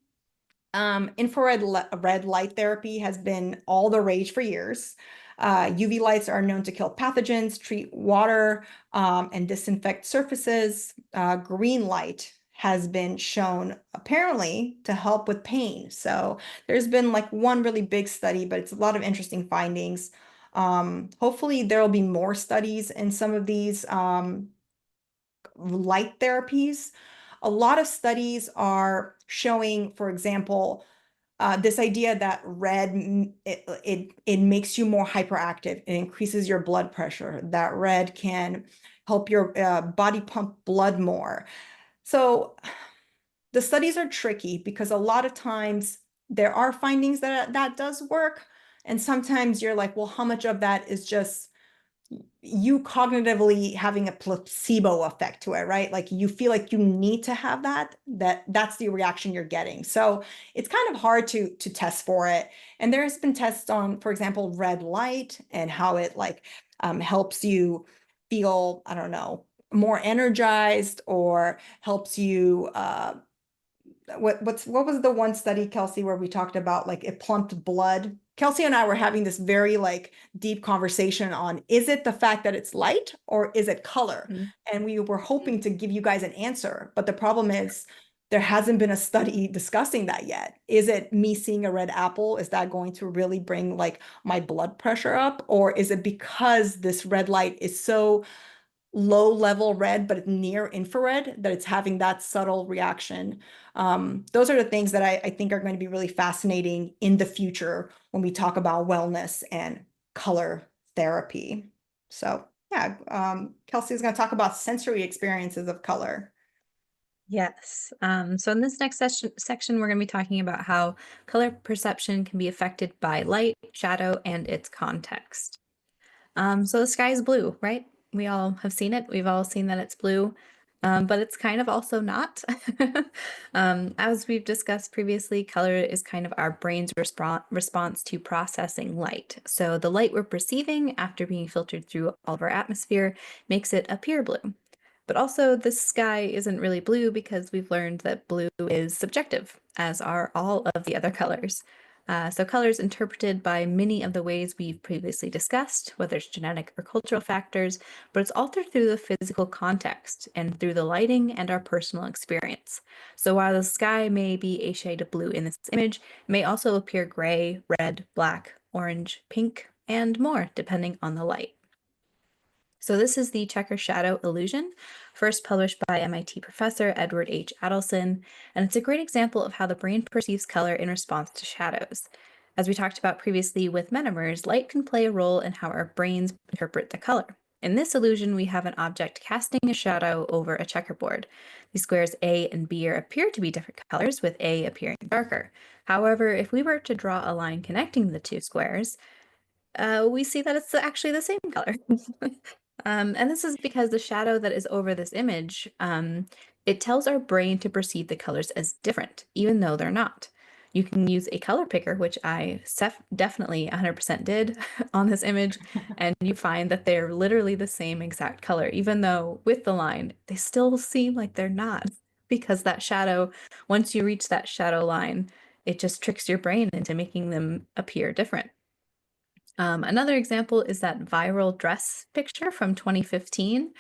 Infrared red light therapy has been all the rage for years. UV lights are known to kill pathogens, treat water, and disinfect surfaces. Green light has been shown apparently to help with pain. So there's been like one really big study, but it's a lot of interesting findings. Hopefully there will be more studies in some of these light therapies. A lot of studies are showing, for example, this idea that red, it makes you more hyperactive. It increases your blood pressure. That red can help your body pump blood more. So the studies are tricky because a lot of times there are findings that that does work. And sometimes you're like, well, how much of that is just you cognitively having a placebo effect to it, right? Like you feel like you need to have that's the reaction you're getting. So it's kind of hard to test for it. And there's been tests on, for example, red light and how it like helps you feel, I don't know, more energized, or helps you what was the one study, Kelsey, where we talked about like it plumped blood? Kelsey and I were having this very like deep conversation on, is it the fact that it's light or is it color? Mhm. And we were hoping to give you guys an answer, but the problem is there hasn't been a study discussing that yet. Is it me seeing a red apple? Is that going to really bring like my blood pressure up? Or is it because this red light is so low level red, but near infrared, that it's having that subtle reaction? Those are the things that I think are going to be really fascinating in the future when we talk about wellness and color therapy. So yeah, Kelsey is going to talk about sensory experiences of color. Yes. So in this next section, we're going to be talking about how color perception can be affected by light, shadow, and its context. So the sky is blue, right? We all have seen it. We've all seen that it's blue, but it's kind of also not. As we've discussed previously, color is kind of our brain's response to processing light. So the light we're perceiving after being filtered through all of our atmosphere makes it appear blue. But also, the sky isn't really blue because we've learned that blue is subjective, as are all of the other colors. So color is interpreted by many of the ways we've previously discussed, whether it's genetic or cultural factors, but it's altered through the physical context and through the lighting and our personal experience. So while the sky may be a shade of blue in this image, it may also appear gray, red, black, orange, pink, and more, depending on the light. So this is the checker shadow illusion, first published by MIT professor Edward H. Adelson, and it's a great example of how the brain perceives color in response to shadows. As we talked about previously with monomers, light can play a role in how our brains interpret the color. In this illusion, we have an object casting a shadow over a checkerboard. The squares A and B appear to be different colors, with A appearing darker. However, if we were to draw a line connecting the two squares, we see that it's actually the same color. And this is because the shadow that is over this image, it tells our brain to perceive the colors as different, even though they're not. You can use a color picker, which I definitely 100% did on this image, and you find that they're literally the same exact color, even though with the line, they still seem like they're not, because that shadow, once you reach that shadow line, it just tricks your brain into making them appear different. Another example is that viral dress picture from 2015.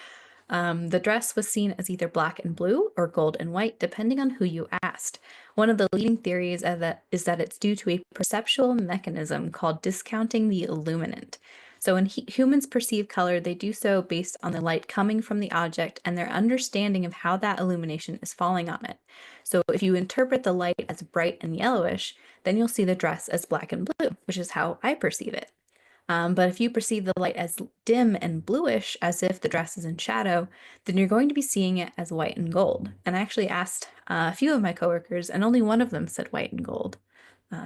The dress was seen as either black and blue or gold and white, depending on who you asked. One of the leading theories is that it's due to a perceptual mechanism called discounting the illuminant. So when humans perceive color, they do so based on the light coming from the object and their understanding of how that illumination is falling on it. So if you interpret the light as bright and yellowish, then you'll see the dress as black and blue, which is how I perceive it. But if you perceive the light as dim and bluish, as if the dress is in shadow, then you're going to be seeing it as white and gold. And I actually asked a few of my coworkers, and only one of them said white and gold.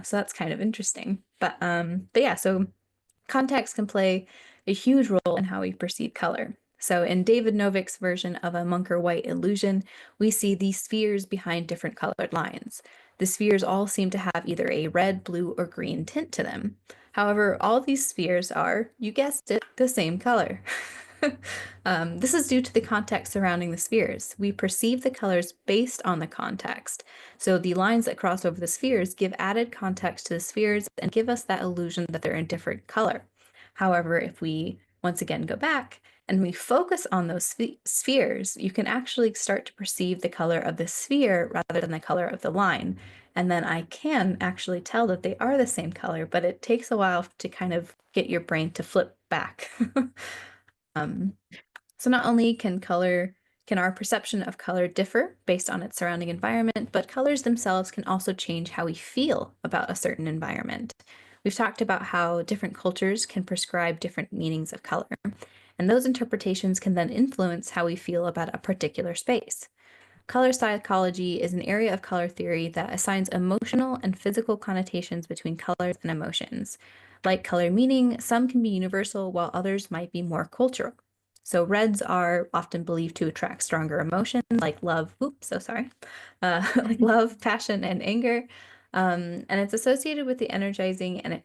So that's kind of interesting. But yeah, so context can play a huge role in how we perceive color. So in David Novick's version of a Munker white illusion, we see these spheres behind different colored lines. The spheres all seem to have either a red, blue, or green tint to them. However, all these spheres are, you guessed it, the same color. This is due to the context surrounding the spheres. We perceive the colors based on the context. So the lines that cross over the spheres give added context to the spheres and give us that illusion that they're in different color. However, if we once again go back and we focus on those spheres, you can actually start to perceive the color of the sphere rather than the color of the line. And then I can actually tell that they are the same color, but it takes a while to kind of get your brain to flip back. So not only can our perception of color differ based on its surrounding environment, but colors themselves can also change how we feel about a certain environment. We've talked about how different cultures can prescribe different meanings of color, and those interpretations can then influence how we feel about a particular space. Color psychology is an area of color theory that assigns emotional and physical connotations between colors and emotions. Like color meaning, some can be universal while others might be more cultural. So reds are often believed to attract stronger emotions like love, like love, passion, and anger. And it's associated with the energizing and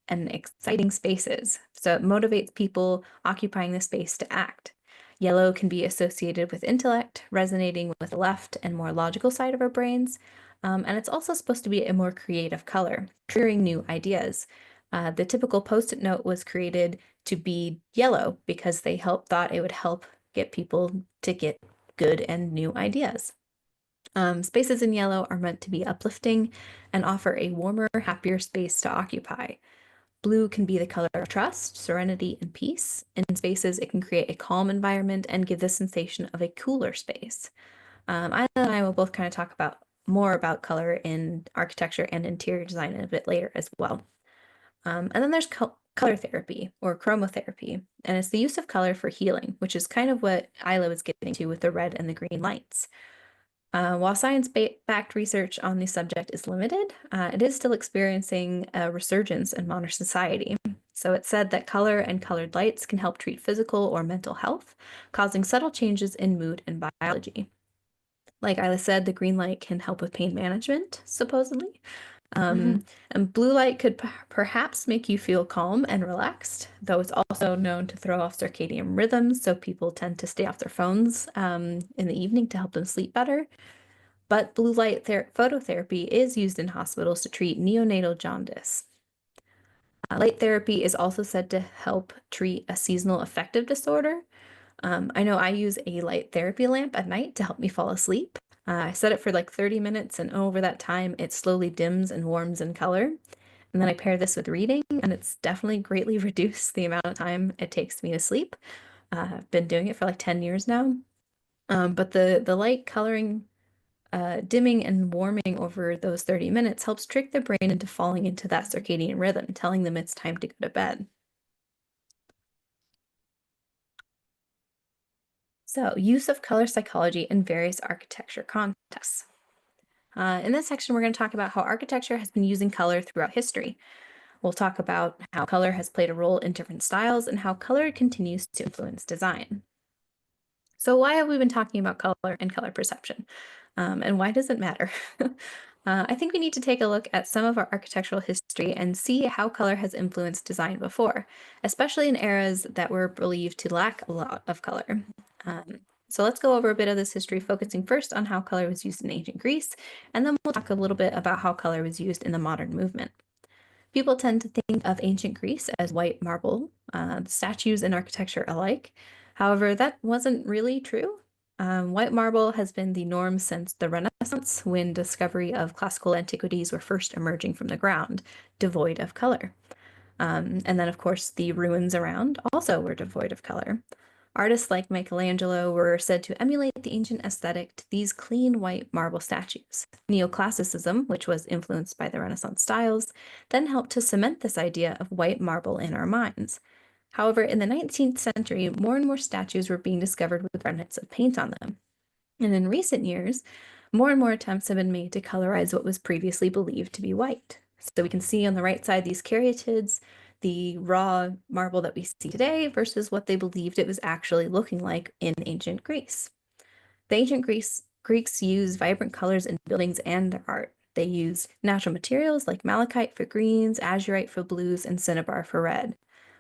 exciting spaces. So it motivates people occupying the space to act. Yellow can be associated with intellect, resonating with the left and more logical side of our brains. And it's also supposed to be a more creative color, triggering new ideas. The typical post-it note was created to be yellow because they thought it would help get people to get good and new ideas. Spaces in yellow are meant to be uplifting and offer a warmer, happier space to occupy. Blue can be the color of trust, serenity, and peace. In spaces, it can create a calm environment and give the sensation of a cooler space. Isla and I will both kind of talk about more about color in architecture and interior design a bit later as well. And then there's color therapy or chromotherapy, and it's the use of color for healing, which is kind of what Isla was getting to with the red and the green lights. While science-backed research on the subject is limited, it is still experiencing a resurgence in modern society. So it's said that color and colored lights can help treat physical or mental health, causing subtle changes in mood and biology. Like Isla said, the green light can help with pain management, supposedly. And blue light could perhaps make you feel calm and relaxed, though it's also known to throw off circadian rhythms, so people tend to stay off their phones in the evening to help them sleep better. But blue light phototherapy is used in hospitals to treat neonatal jaundice. Light therapy is also said to help treat a seasonal affective disorder. I know I use a light therapy lamp at night to help me fall asleep. I set it for like 30 minutes, and over that time, it slowly dims and warms in color. And then I pair this with reading, and it's definitely greatly reduced the amount of time it takes me to sleep. I've been doing it for like 10 years now. But the light coloring, dimming and warming over those 30 minutes helps trick the brain into falling into that circadian rhythm, telling them it's time to go to bed. So, use of color psychology in various architecture contexts. In this section, we're going to talk about how architecture has been using color throughout history. We'll talk about how color has played a role in different styles and how color continues to influence design. So why have we been talking about color and color perception? And why does it matter? I think we need to take a look at some of our architectural history and see how color has influenced design before, especially in eras that were believed to lack a lot of color. So let's go over a bit of this history, focusing first on how color was used in ancient Greece, and then we'll talk a little bit about how color was used in the modern movement. People tend to think of ancient Greece as white marble, statues and architecture alike. However, that wasn't really true. White marble has been the norm since the Renaissance, when discovery of classical antiquities were first emerging from the ground, devoid of color. And then, of course, the ruins around also were devoid of color. Artists like Michelangelo were said to emulate the ancient aesthetic to these clean white marble statues. Neoclassicism, which was influenced by the Renaissance styles, then helped to cement this idea of white marble in our minds. However, in the 19th century, more and more statues were being discovered with remnants of paint on them. And in recent years, more and more attempts have been made to colorize what was previously believed to be white. So we can see on the right side these caryatids, the raw marble that we see today versus what they believed it was actually looking like in ancient Greece. The ancient Greeks used vibrant colors in buildings and their art. They used natural materials like malachite for greens, azurite for blues, and cinnabar for red.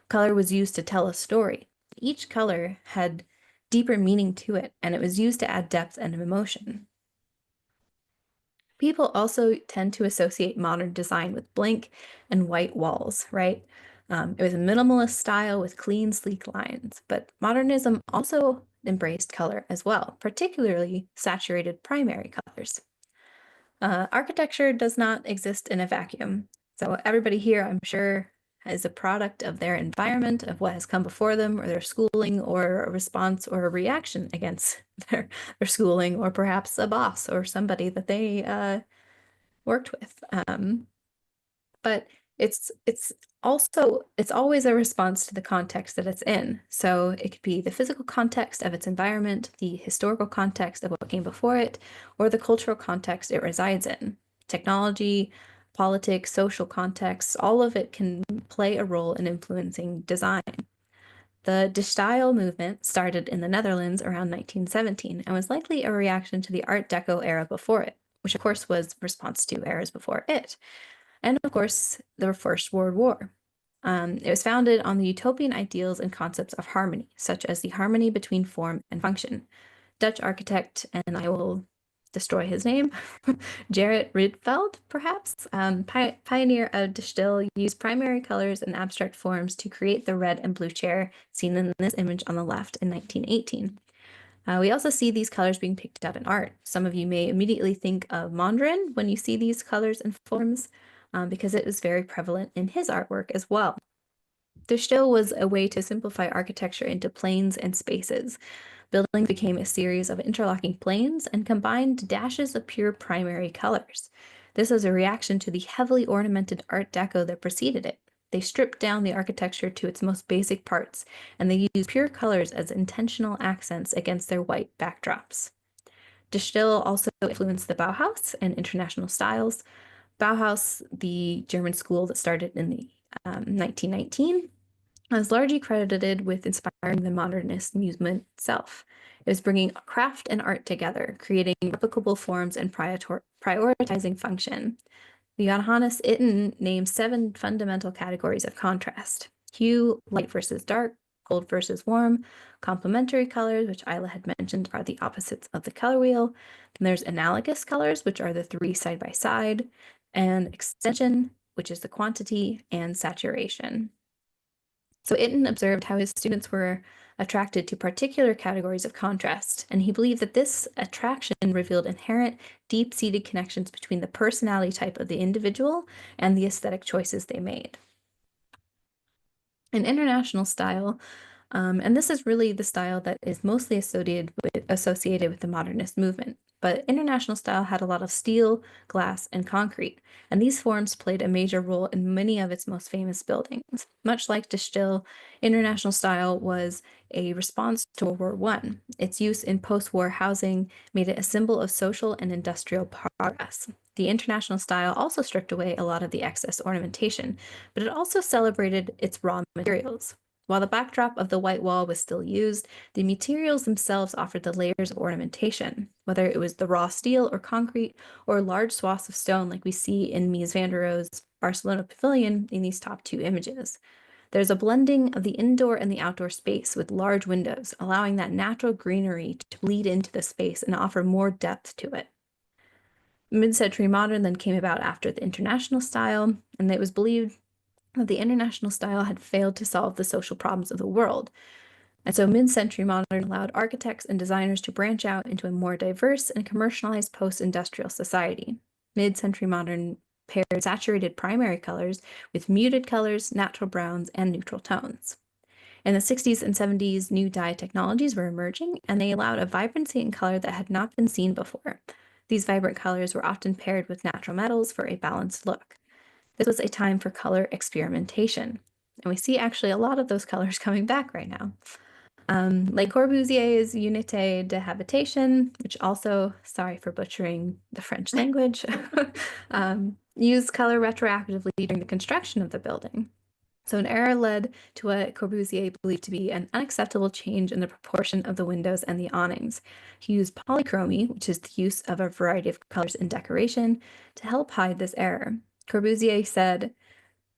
Color was used to tell a story. Each color had deeper meaning to it, and it was used to add depth and emotion. People also tend to associate modern design with blank and white walls, right? It was a minimalist style with clean, sleek lines, but modernism also embraced color as well, particularly saturated primary colors. Architecture does not exist in a vacuum. So everybody here, I'm sure, is a product of their environment, of what has come before them, or their schooling, or a response or a reaction against their schooling, or perhaps a boss or somebody that they worked with. But It's also, it's always a response to the context that it's in. So it could be the physical context of its environment, the historical context of what came before it, or the cultural context it resides in. Technology, politics, social contexts, all of it can play a role in influencing design. The De Stijl movement started in the Netherlands around 1917 and was likely a reaction to the Art Deco era before it, which of course was response to eras before it. And of course, the First World War. It was founded on the utopian ideals and concepts of harmony, such as the harmony between form and function. Dutch architect, and I will destroy his name, Gerrit Rietveld, perhaps, pioneer of De Stijl, used primary colors and abstract forms to create the red and blue chair seen in this image on the left in 1918. We also see these colors being picked up in art. Some of you may immediately think of Mondrian when you see these colors and forms, because it is very prevalent in his artwork as well. De Stijl was a way to simplify architecture into planes and spaces. Buildings became a series of interlocking planes and combined dashes of pure primary colors. This was a reaction to the heavily ornamented Art Deco that preceded it. They stripped down the architecture to its most basic parts, and they used pure colors as intentional accents against their white backdrops. De Stijl also influenced the Bauhaus and international styles. Bauhaus, the German school that started in the 1919, is largely credited with inspiring the modernist movement itself. It was bringing craft and art together, creating replicable forms and prioritizing function. Johannes Itten names 7 fundamental categories of contrast: hue, light versus dark, cold versus warm; complementary colors, which Isla had mentioned, are the opposites of the color wheel. And there's analogous colors, which are the 3 side by side; and extension, which is the quantity; and saturation. So Itten observed how his students were attracted to particular categories of contrast, and he believed that this attraction revealed inherent, deep-seated connections between the personality type of the individual and the aesthetic choices they made. In international style, and this is really the style that is mostly associated with the modernist movement. But international style had a lot of steel, glass, and concrete, and these forms played a major role in many of its most famous buildings. Much like De Stijl, international style was a response to World War I. Its use in post-war housing made it a symbol of social and industrial progress. The international style also stripped away a lot of the excess ornamentation, but it also celebrated its raw materials. While the backdrop of the white wall was still used, the materials themselves offered the layers of ornamentation, whether it was the raw steel or concrete, or large swaths of stone like we see in Mies van der Rohe's Barcelona Pavilion in these top 2 images. There's a blending of the indoor and the outdoor space with large windows, allowing that natural greenery to bleed into the space and offer more depth to it. Mid-century modern then came about after the international style, and it was believed that the international style had failed to solve the social problems of the world. And so mid-century modern allowed architects and designers to branch out into a more diverse and commercialized post-industrial society. Mid-century modern paired saturated primary colors with muted colors, natural browns, and neutral tones. In the 60s and 70s, new dye technologies were emerging, and they allowed a vibrancy in color that had not been seen before. These vibrant colors were often paired with natural metals for a balanced look. This was a time for color experimentation, and we see actually a lot of those colors coming back right now. Le Corbusier's Unité de Habitation, which also, sorry for butchering the French language, used color retroactively during the construction of the building. So an era led to what Corbusier believed to be an unacceptable change in the proportion of the windows and the awnings. He used polychromy, which is the use of a variety of colors in decoration, to help hide this error. Corbusier said,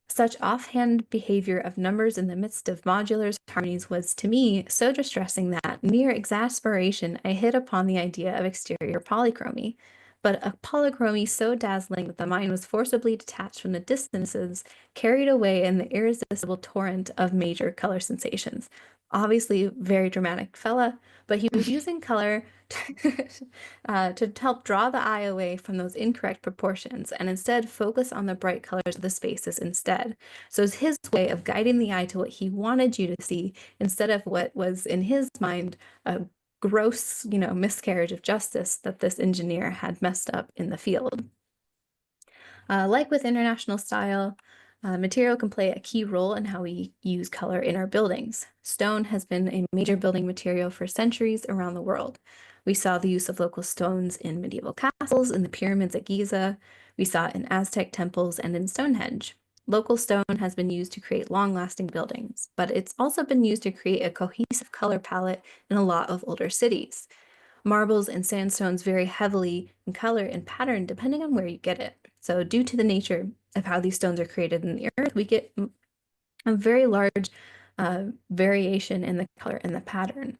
"Such offhand behavior of numbers in the midst of modular harmonies was to me so distressing that, near exasperation, I hit upon the idea of exterior polychromy. But a polychromy so dazzling that the mind was forcibly detached from the distances, carried away in the irresistible torrent of major color sensations." Obviously, very dramatic fella, but he was using color to help draw the eye away from those incorrect proportions and instead focus on the bright colors of the spaces instead. So it's his way of guiding the eye to what he wanted you to see instead of what was in his mind a gross, miscarriage of justice that this engineer had messed up in the field. Like with international style, Material can play a key role in how we use color in our buildings. Stone has been a major building material for centuries around the world. We saw the use of local stones in medieval castles, in the pyramids at Giza. We saw it in Aztec temples and in Stonehenge. Local stone has been used to create long-lasting buildings, but it's also been used to create a cohesive color palette in a lot of older cities. Marbles and sandstones vary heavily in color and pattern depending on where you get it. So due to the nature of how these stones are created in the earth, we get a very large variation in the color and the pattern.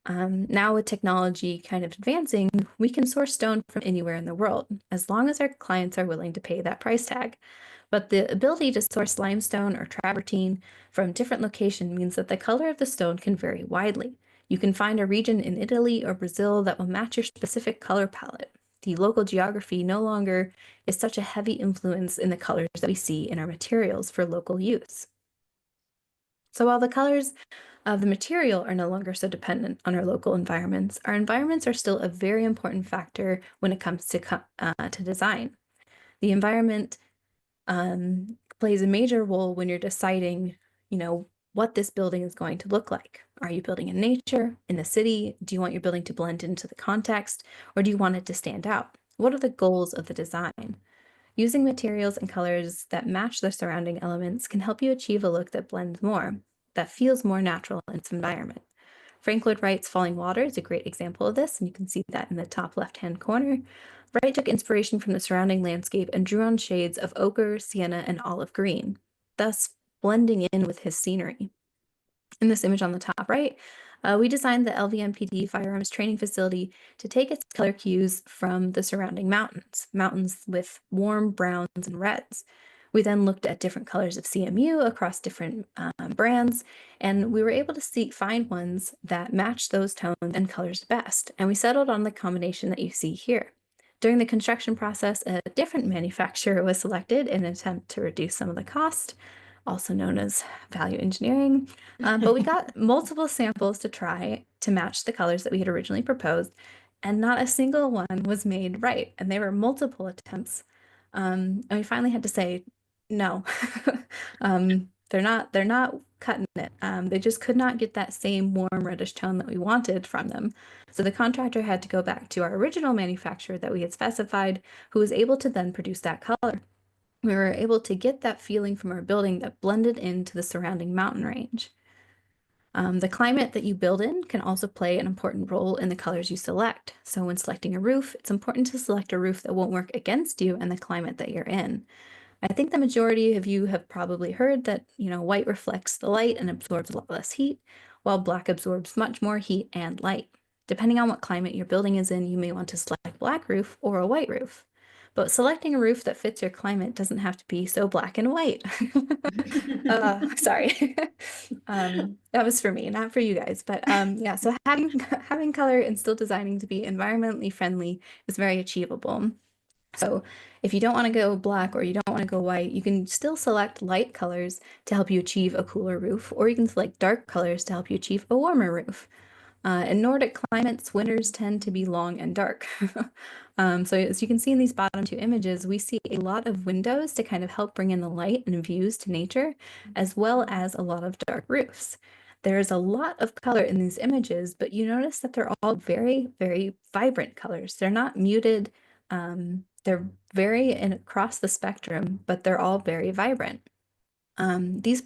Now with technology kind of advancing, we can source stone from anywhere in the world, as long as our clients are willing to pay that price tag. But the ability to source limestone or travertine from different locations means that the color of the stone can vary widely. You can find a region in Italy or Brazil that will match your specific color palette. The local geography no longer is such a heavy influence in the colors that we see in our materials for local use. So while the colors of the material are no longer so dependent on our local environments, our environments are still a very important factor when it comes to design. The environment plays a major role when you're deciding, what this building is going to look like. Are you building in nature, in the city? Do you want your building to blend into the context, or do you want it to stand out? What are the goals of the design? Using materials and colors that match the surrounding elements can help you achieve a look that blends more, that feels more natural in its environment. Frank Lloyd Wright's Falling Water is a great example of this, and you can see that in the top left-hand corner. Wright took inspiration from the surrounding landscape and drew on shades of ochre, sienna, and olive green, thus blending in with his scenery. In this image on the top right, we designed the LVMPD Firearms Training Facility to take its color cues from the surrounding mountains with warm browns and reds. We then looked at different colors of CMU across different brands, and we were able to find ones that matched those tones and colors best, and we settled on the combination that you see here. During the construction process, a different manufacturer was selected in an attempt to reduce some of the cost, also known as value engineering. But we got multiple samples to try to match the colors that we had originally proposed, and not a single one was made right. And there were multiple attempts. And we finally had to say, no, they're not cutting it. They just could not get that same warm reddish tone that we wanted from them. So the contractor had to go back to our original manufacturer that we had specified, who was able to then produce that color. We were able to get that feeling from our building that blended into the surrounding mountain range. The climate that you build in can also play an important role in the colors you select. So when selecting a roof, it's important to select a roof that won't work against you and the climate that you're in. I think the majority of you have probably heard that, white reflects the light and absorbs a lot less heat, while black absorbs much more heat and light. Depending on what climate your building is in, you may want to select a black roof or a white roof. But selecting a roof that fits your climate doesn't have to be so black and white. Sorry. That was for me, not for you guys. But yeah, so having color and still designing to be environmentally friendly is very achievable. So if you don't want to go black or you don't want to go white, you can still select light colors to help you achieve a cooler roof, or you can select dark colors to help you achieve a warmer roof. In Nordic climates, winters tend to be long and dark. So as you can see in these bottom two images, we see a lot of windows to kind of help bring in the light and views to nature, as well as a lot of dark roofs. There's a lot of color in these images, but you notice that they're all very, very vibrant colors. They're not muted. They're very across the spectrum, but they're all very vibrant. These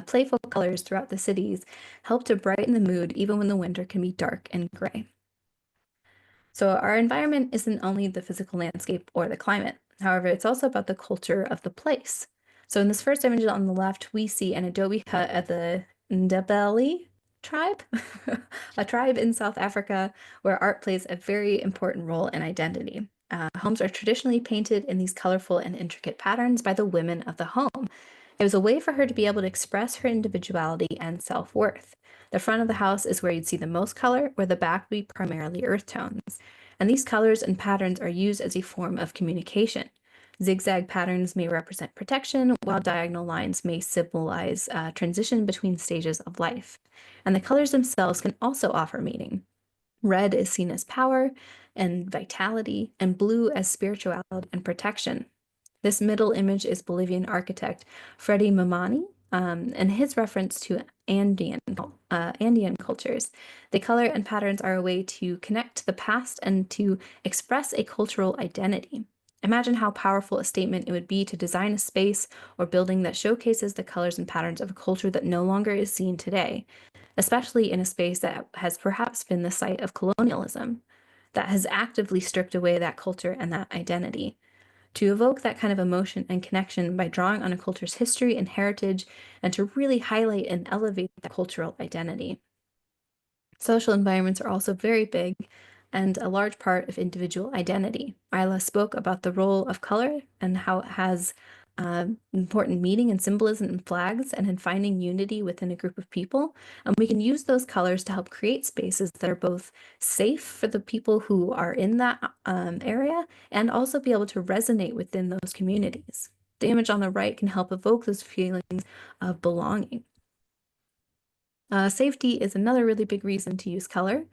playful colors throughout the cities help to brighten the mood even when the winter can be dark and gray. So our environment isn't only the physical landscape or the climate. However, it's also about the culture of the place. So in this first image on the left, we see an adobe hut at the Ndebele tribe, a tribe in South Africa where art plays a very important role in identity. Homes are traditionally painted in these colorful and intricate patterns by the women of the home. It was a way for her to be able to express her individuality and self-worth. The front of the house is where you'd see the most color, where the back would be primarily earth tones. And these colors and patterns are used as a form of communication. Zigzag patterns may represent protection, while diagonal lines may symbolize transition between stages of life. And the colors themselves can also offer meaning. Red is seen as power and vitality, and blue as spirituality and protection. This middle image is Bolivian architect Freddy Mamani, and his reference to Andean cultures. The color and patterns are a way to connect to the past and to express a cultural identity. Imagine how powerful a statement it would be to design a space or building that showcases the colors and patterns of a culture that no longer is seen today, especially in a space that has perhaps been the site of colonialism, that has actively stripped away that culture and that identity. To evoke that kind of emotion and connection by drawing on a culture's history and heritage, and to really highlight and elevate that cultural identity. Social environments are also very big and a large part of individual identity. Isla spoke about the role of color and how it has important meaning and symbolism in flags and in finding unity within a group of people. And we can use those colors to help create spaces that are both safe for the people who are in that area and also be able to resonate within those communities. The image on the right can help evoke those feelings of belonging. Safety is another really big reason to use color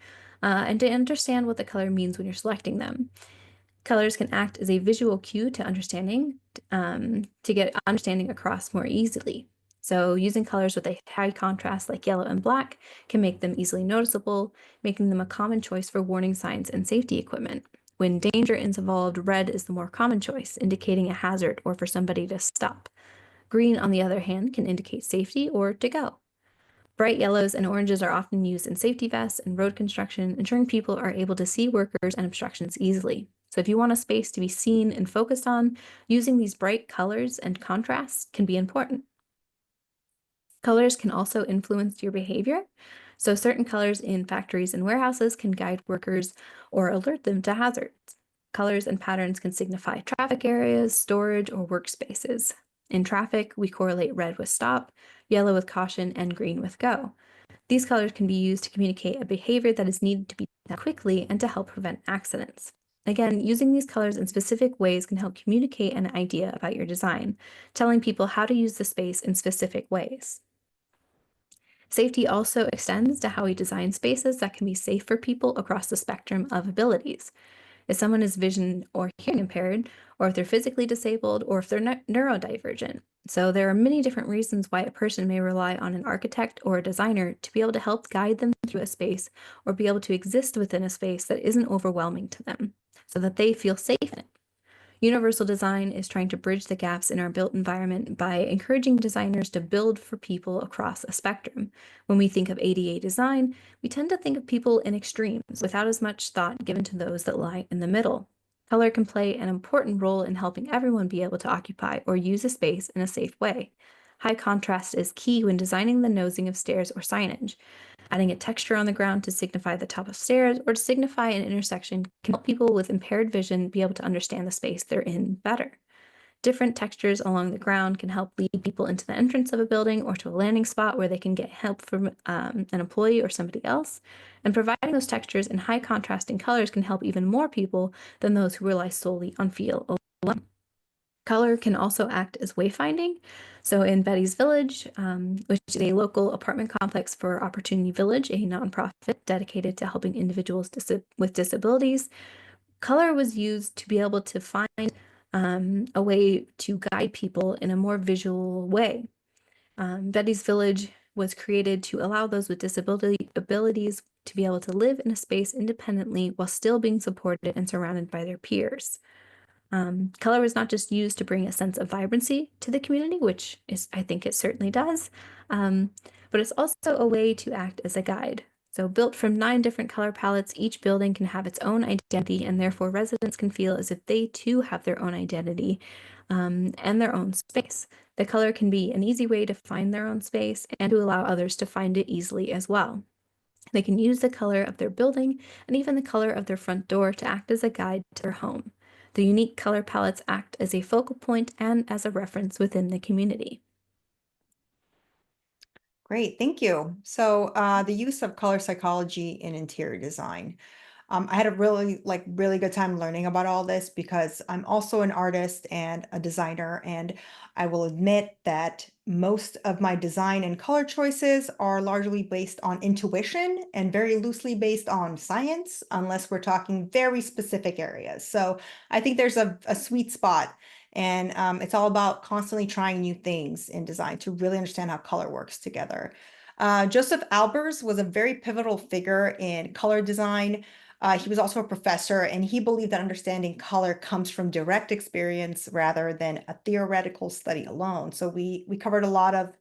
and to understand what the color means when you're selecting them. Colors can act as a visual cue to understanding, to get understanding across more easily. So using colors with a high contrast like yellow and black can make them easily noticeable, making them a common choice for warning signs and safety equipment. When danger is involved, red is the more common choice, indicating a hazard or for somebody to stop. Green, on the other hand, can indicate safety or to go. Bright yellows and oranges are often used in safety vests and road construction, ensuring people are able to see workers and obstructions easily. So if you want a space to be seen and focused on, using these bright colors and contrasts can be important. Colors can also influence your behavior. So certain colors in factories and warehouses can guide workers or alert them to hazards. Colors and patterns can signify traffic areas, storage, or workspaces. In traffic, we correlate red with stop, yellow with caution, and green with go. These colors can be used to communicate a behavior that is needed to be done quickly and to help prevent accidents. Again, using these colors in specific ways can help communicate an idea about your design, telling people how to use the space in specific ways. Safety also extends to how we design spaces that can be safe for people across the spectrum of abilities. If someone is vision or hearing impaired, or if they're physically disabled, or if they're neurodivergent. So there are many different reasons why a person may rely on an architect or a designer to be able to help guide them through a space or be able to exist within a space that isn't overwhelming to them, so that they feel safe in it. Universal design is trying to bridge the gaps in our built environment by encouraging designers to build for people across a spectrum. When we think of ADA design, we tend to think of people in extremes without as much thought given to those that lie in the middle. Color can play an important role in helping everyone be able to occupy or use a space in a safe way. High contrast is key when designing the nosing of stairs or signage. Adding a texture on the ground to signify the top of stairs or to signify an intersection can help people with impaired vision be able to understand the space they're in better. Different textures along the ground can help lead people into the entrance of a building or to a landing spot where they can get help from an employee or somebody else. And providing those textures in high contrasting colors can help even more people than those who rely solely on feel alone. Color can also act as wayfinding. So in Betty's Village, which is a local apartment complex for Opportunity Village, a nonprofit dedicated to helping individuals with disabilities, color was used to be able to find a way to guide people in a more visual way. Betty's Village was created to allow those with abilities to be able to live in a space independently while still being supported and surrounded by their peers. Color was not just used to bring a sense of vibrancy to the community, which is, I think it certainly does, but it's also a way to act as a guide. So built from 9 different color palettes, each building can have its own identity, and therefore residents can feel as if they too have their own identity and their own space. The color can be an easy way to find their own space and to allow others to find it easily as well. They can use the color of their building and even the color of their front door to act as a guide to their home. The unique color palettes act as a focal point and as a reference within the community. Great, thank you. So the use of color psychology in interior design. I had a really good time learning about all this because I'm also an artist and a designer, and I will admit that most of my design and color choices are largely based on intuition and very loosely based on science, unless we're talking very specific areas. So I think there's a sweet spot And it's all about constantly trying new things in design to really understand how color works together. Joseph Albers was a very pivotal figure in color design. He was also a professor, and he believed that understanding color comes from direct experience rather than a theoretical study alone. So we covered a lot of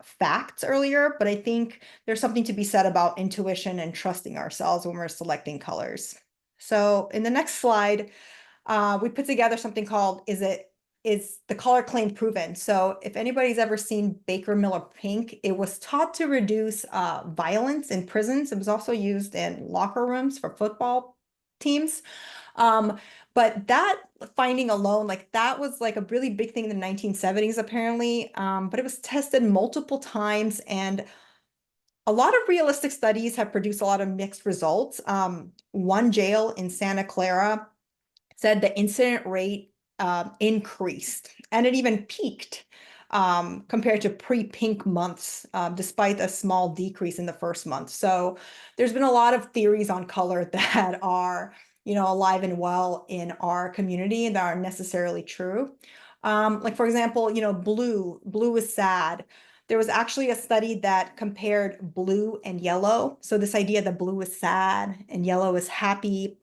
facts earlier, but I think there's something to be said about intuition and trusting ourselves when we're selecting colors. So in the next slide, we put together something called Is the Color Claim Proven? So if anybody's ever seen Baker Miller Pink, it was taught to reduce violence in prisons. It was also used in locker rooms for football teams. But that finding alone, like that was like a really big thing in the 1970s, apparently. But it was tested multiple times, and a lot of realistic studies have produced a lot of mixed results. One jail in Santa Clara said the incident rate increased, and it even peaked compared to pre-pink months, despite a small decrease in the first month. So there's been a lot of theories on color that are, alive and well in our community and that aren't necessarily true. Like for example, blue is sad. There was actually a study that compared blue and yellow. So this idea that blue is sad and yellow is happy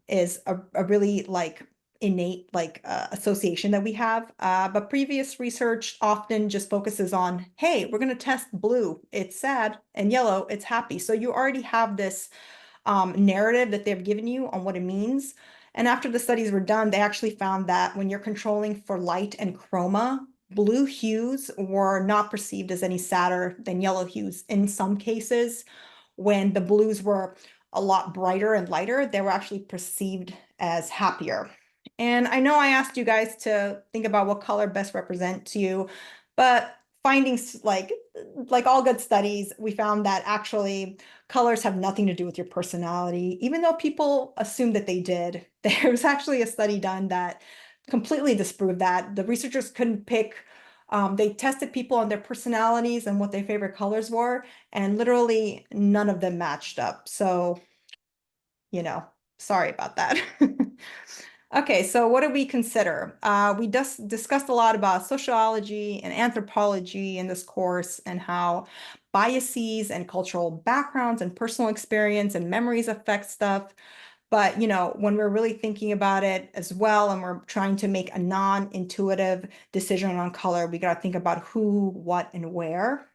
is a really like innate association that we have. But previous research often just focuses on, hey, we're going to test blue, it's sad, and yellow, it's happy. So you already have this narrative that they've given you on what it means. And after the studies were done, they actually found that when you're controlling for light and chroma, blue hues were not perceived as any sadder than yellow hues. In some cases, when the blues were a lot brighter and lighter, they were actually perceived as happier. And I know I asked you guys to think about what color best represents you, but findings like all good studies, we found that actually colors have nothing to do with your personality, even though people assumed that they did. There was actually a study done that completely disproved that. The researchers couldn't pick, they tested people on their personalities and what their favorite colors were, and literally none of them matched up. So, sorry about that. Okay, so what do we consider? We just discussed a lot about sociology and anthropology in this course and how biases and cultural backgrounds and personal experience and memories affect stuff. But, when we're really thinking about it as well, and we're trying to make a non-intuitive decision on color, we got to think about who, what, and where.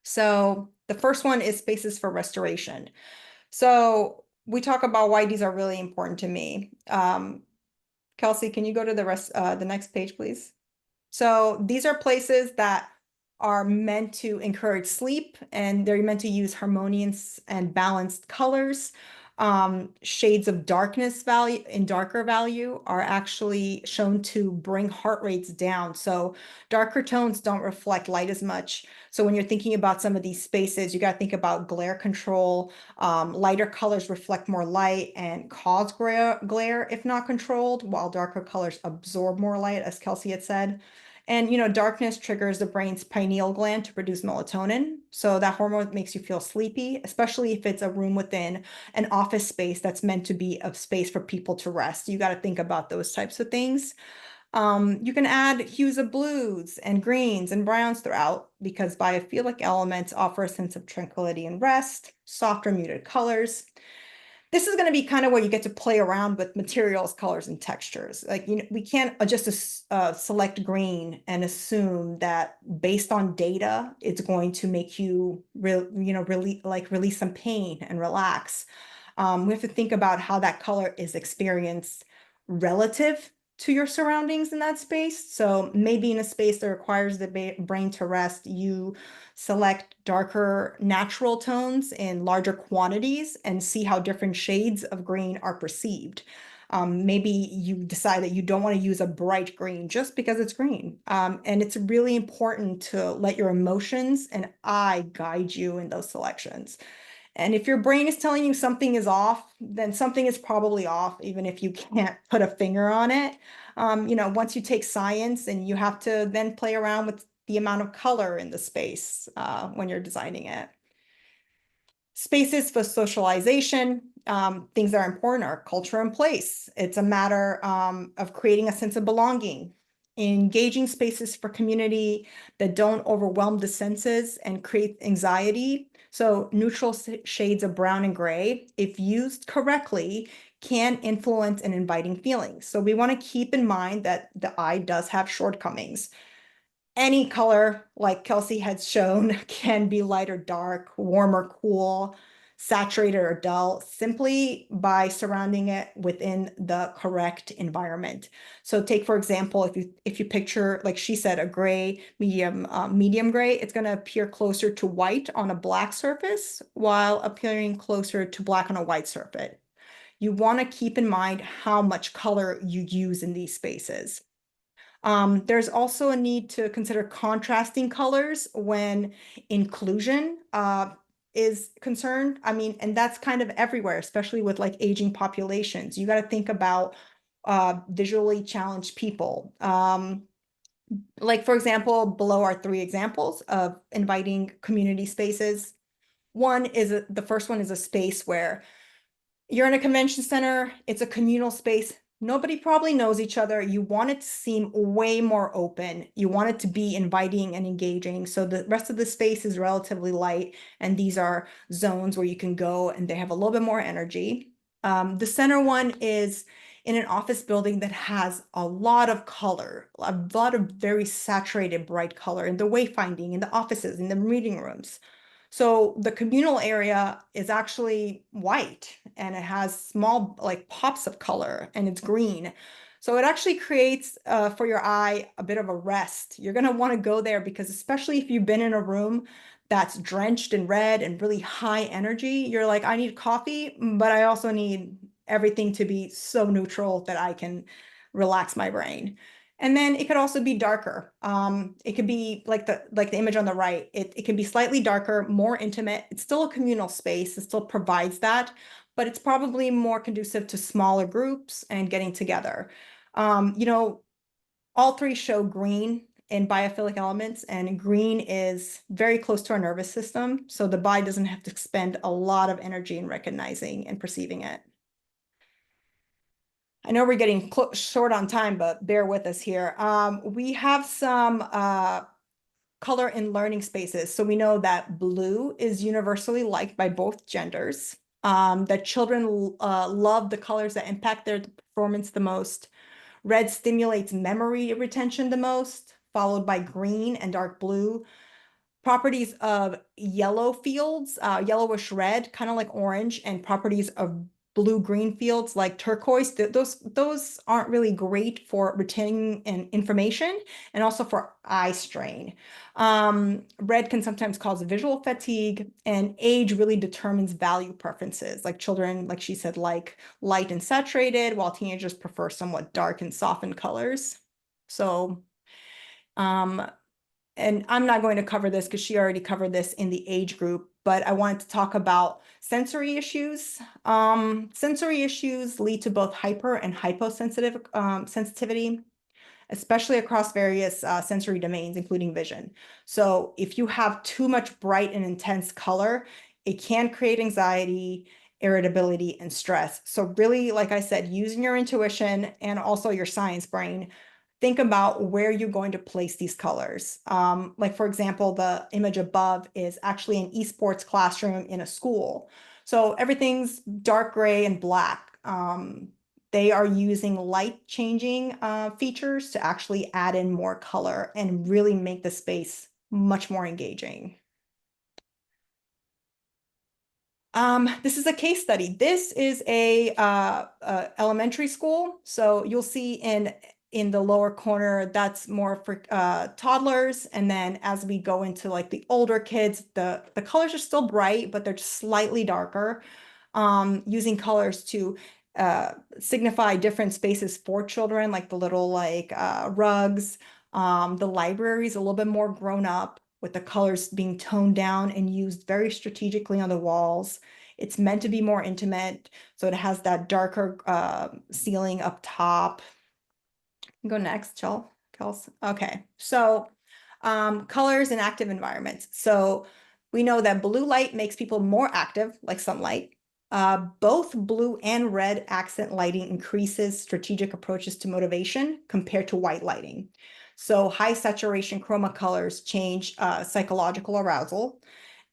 So the first one is spaces for restoration. So we talk about why these are really important to me. Kelsey, can you go to the next page, please? So these are places that are meant to encourage sleep, and they're meant to use harmonious and balanced colors. Shades of darkness value in darker value are actually shown to bring heart rates down. So darker tones don't reflect light as much. So when you're thinking about some of these spaces, you got to think about glare control. Lighter colors reflect more light and cause glare if not controlled, while darker colors absorb more light, as Kelsey had said. And, darkness triggers the brain's pineal gland to produce melatonin. So that hormone makes you feel sleepy, especially if it's a room within an office space that's meant to be a space for people to rest. You got to think about those types of things. You can add hues of blues and greens and browns throughout because biophilic elements offer a sense of tranquility and rest, softer muted colors. This is going to be kind of where you get to play around with materials, colors, and textures. Like, we can't just select green and assume that based on data, it's going to make you really release some pain and relax. We have to think about how that color is experienced relative to your surroundings in that space. So maybe in a space that requires the brain to rest, you select darker natural tones in larger quantities and see how different shades of green are perceived. Maybe you decide that you don't want to use a bright green just because it's green. And it's really important to let your emotions and eye guide you in those selections. And if your brain is telling you something is off, then something is probably off, even if you can't put a finger on it. Once you take science, and you have to then play around with the amount of color in the space when you're designing it. Spaces for socialization, things that are important are culture and place. It's a matter of creating a sense of belonging, engaging spaces for community that don't overwhelm the senses and create anxiety. So neutral shades of brown and gray, if used correctly, can influence an inviting feeling. So we want to keep in mind that the eye does have shortcomings. Any color, like Kelsey had shown, can be light or dark, warm or cool, saturated or dull, simply by surrounding it within the correct environment. So take, for example, if you picture, like she said, a gray, medium gray, it's going to appear closer to white on a black surface while appearing closer to black on a white surface. You want to keep in mind how much color you use in these spaces. There's also a need to consider contrasting colors when inclusion is concerned. I mean, and that's kind of everywhere, especially with like aging populations. You got to think about visually challenged people. Like, for example, below are 3 examples of inviting community spaces. The first one is a space where you're in a convention center, it's a communal space. Nobody probably knows each other. You want it to seem way more open. You want it to be inviting and engaging. So the rest of the space is relatively light. And these are zones where you can go and they have a little bit more energy. The center one is in an office building that has a lot of color, a lot of very saturated bright color in the wayfinding, in the offices, in the meeting rooms. So the communal area is actually white and it has small like pops of color and it's green. So it actually creates for your eye a bit of a rest. You're going to want to go there because especially if you've been in a room that's drenched in red and really high energy, you're like, I need coffee, but I also need everything to be so neutral that I can relax my brain. And then it could also be darker. It could be like the image on the right. It can be slightly darker, more intimate. It's still a communal space. It still provides that, but it's probably more conducive to smaller groups and getting together. You know, all 3 show green in biophilic elements, and green is very close to our nervous system. So the body doesn't have to expend a lot of energy in recognizing and perceiving it. I know we're getting short on time, but bear with us here. We have some color in learning spaces. So we know that blue is universally liked by both genders, that children love the colors that impact their performance the most. Red stimulates memory retention the most, followed by green and dark blue. Properties of yellow fields, yellowish red, kind of like orange, and properties of blue-green fields like turquoise, those aren't really great for retaining information and also for eye strain. Red can sometimes cause visual fatigue, and age really determines value preferences. Like children, like she said, like light and saturated, while teenagers prefer somewhat dark and softened colors. So, and I'm not going to cover this because she already covered this in the age group, but I wanted to talk about sensory issues. Sensory issues lead to both hyper and hyposensitive sensitivity, especially across various sensory domains, including vision. So if you have too much bright and intense color, it can create anxiety, irritability, and stress. So really, like I said, using your intuition and also your science brain, think about where you're going to place these colors. Like for example, the image above is actually an esports classroom in a school. So everything's dark gray and black. They are using light changing features to actually add in more color and really make the space much more engaging. This is a case study. This is a elementary school. So you'll see in the lower corner, that's more for toddlers. And then as we go into like the older kids, the colors are still bright, but they're just slightly darker, using colors to signify different spaces for children, like the little like rugs. The library is a little bit more grown up, with the colors being toned down and used very strategically on the walls. It's meant to be more intimate, so it has that darker ceiling up top. Go next, Kels. Okay, so colors in active environments. So We know that blue light makes people more active, like sunlight. Both blue and red accent lighting increases strategic approaches to motivation compared to white lighting. So high saturation chroma colors change psychological arousal,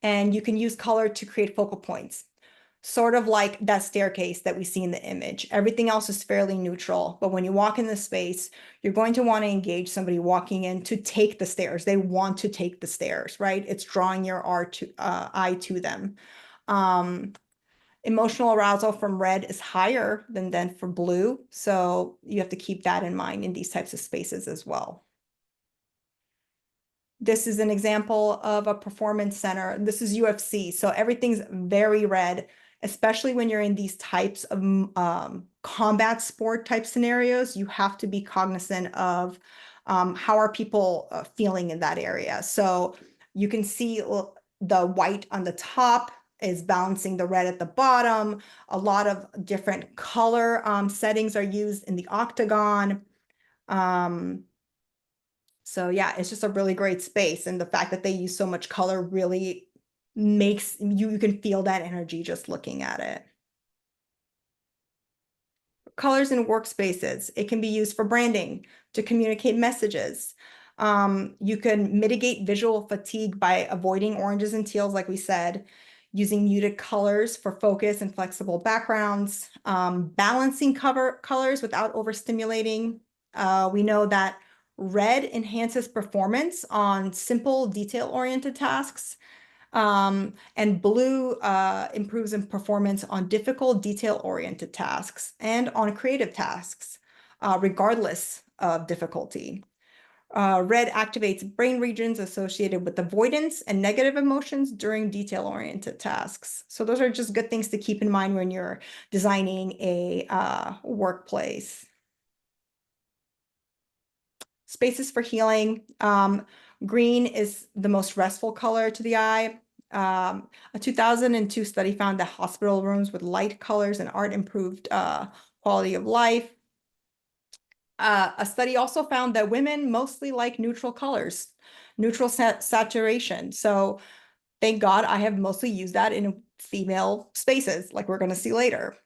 and you can use color to create focal points. Sort of like that staircase that we see in the image. Everything else is fairly neutral, but when you walk in the space, you're going to want to engage somebody walking in to take the stairs. They want to take the stairs, right? It's drawing your eye to them. Emotional arousal from red is higher than for blue, so you have to keep that in mind in these types of spaces as well. This is an example of a performance center. This is UFC, so everything's very red, especially when you're in these types of combat sport type scenarios. You have to be cognizant of how are people feeling in that area. So you can see the white on the top is balancing the red at the bottom. A lot of different color settings are used in the octagon. So yeah, it's just a really great space. And the fact that they use so much color really makes you can feel that energy just looking at it. Colors in workspaces. It can be used for branding, to communicate messages. You can mitigate visual fatigue by avoiding oranges and teals, like we said, using muted colors for focus and flexible backgrounds, balancing colors without overstimulating. We know that red enhances performance on simple detail-oriented tasks. And blue improves in performance on difficult detail-oriented tasks and on creative tasks, regardless of difficulty. Red activates brain regions associated with avoidance and negative emotions during detail-oriented tasks. So those are just good things to keep in mind when you're designing a workplace. Spaces for healing. Green is the most restful color to the eye. A 2002 study found that hospital rooms with light colors and art improved quality of life. A study also found that women mostly like neutral colors, neutral saturation. So thank God I have mostly used that in female spaces, like we're going to see later.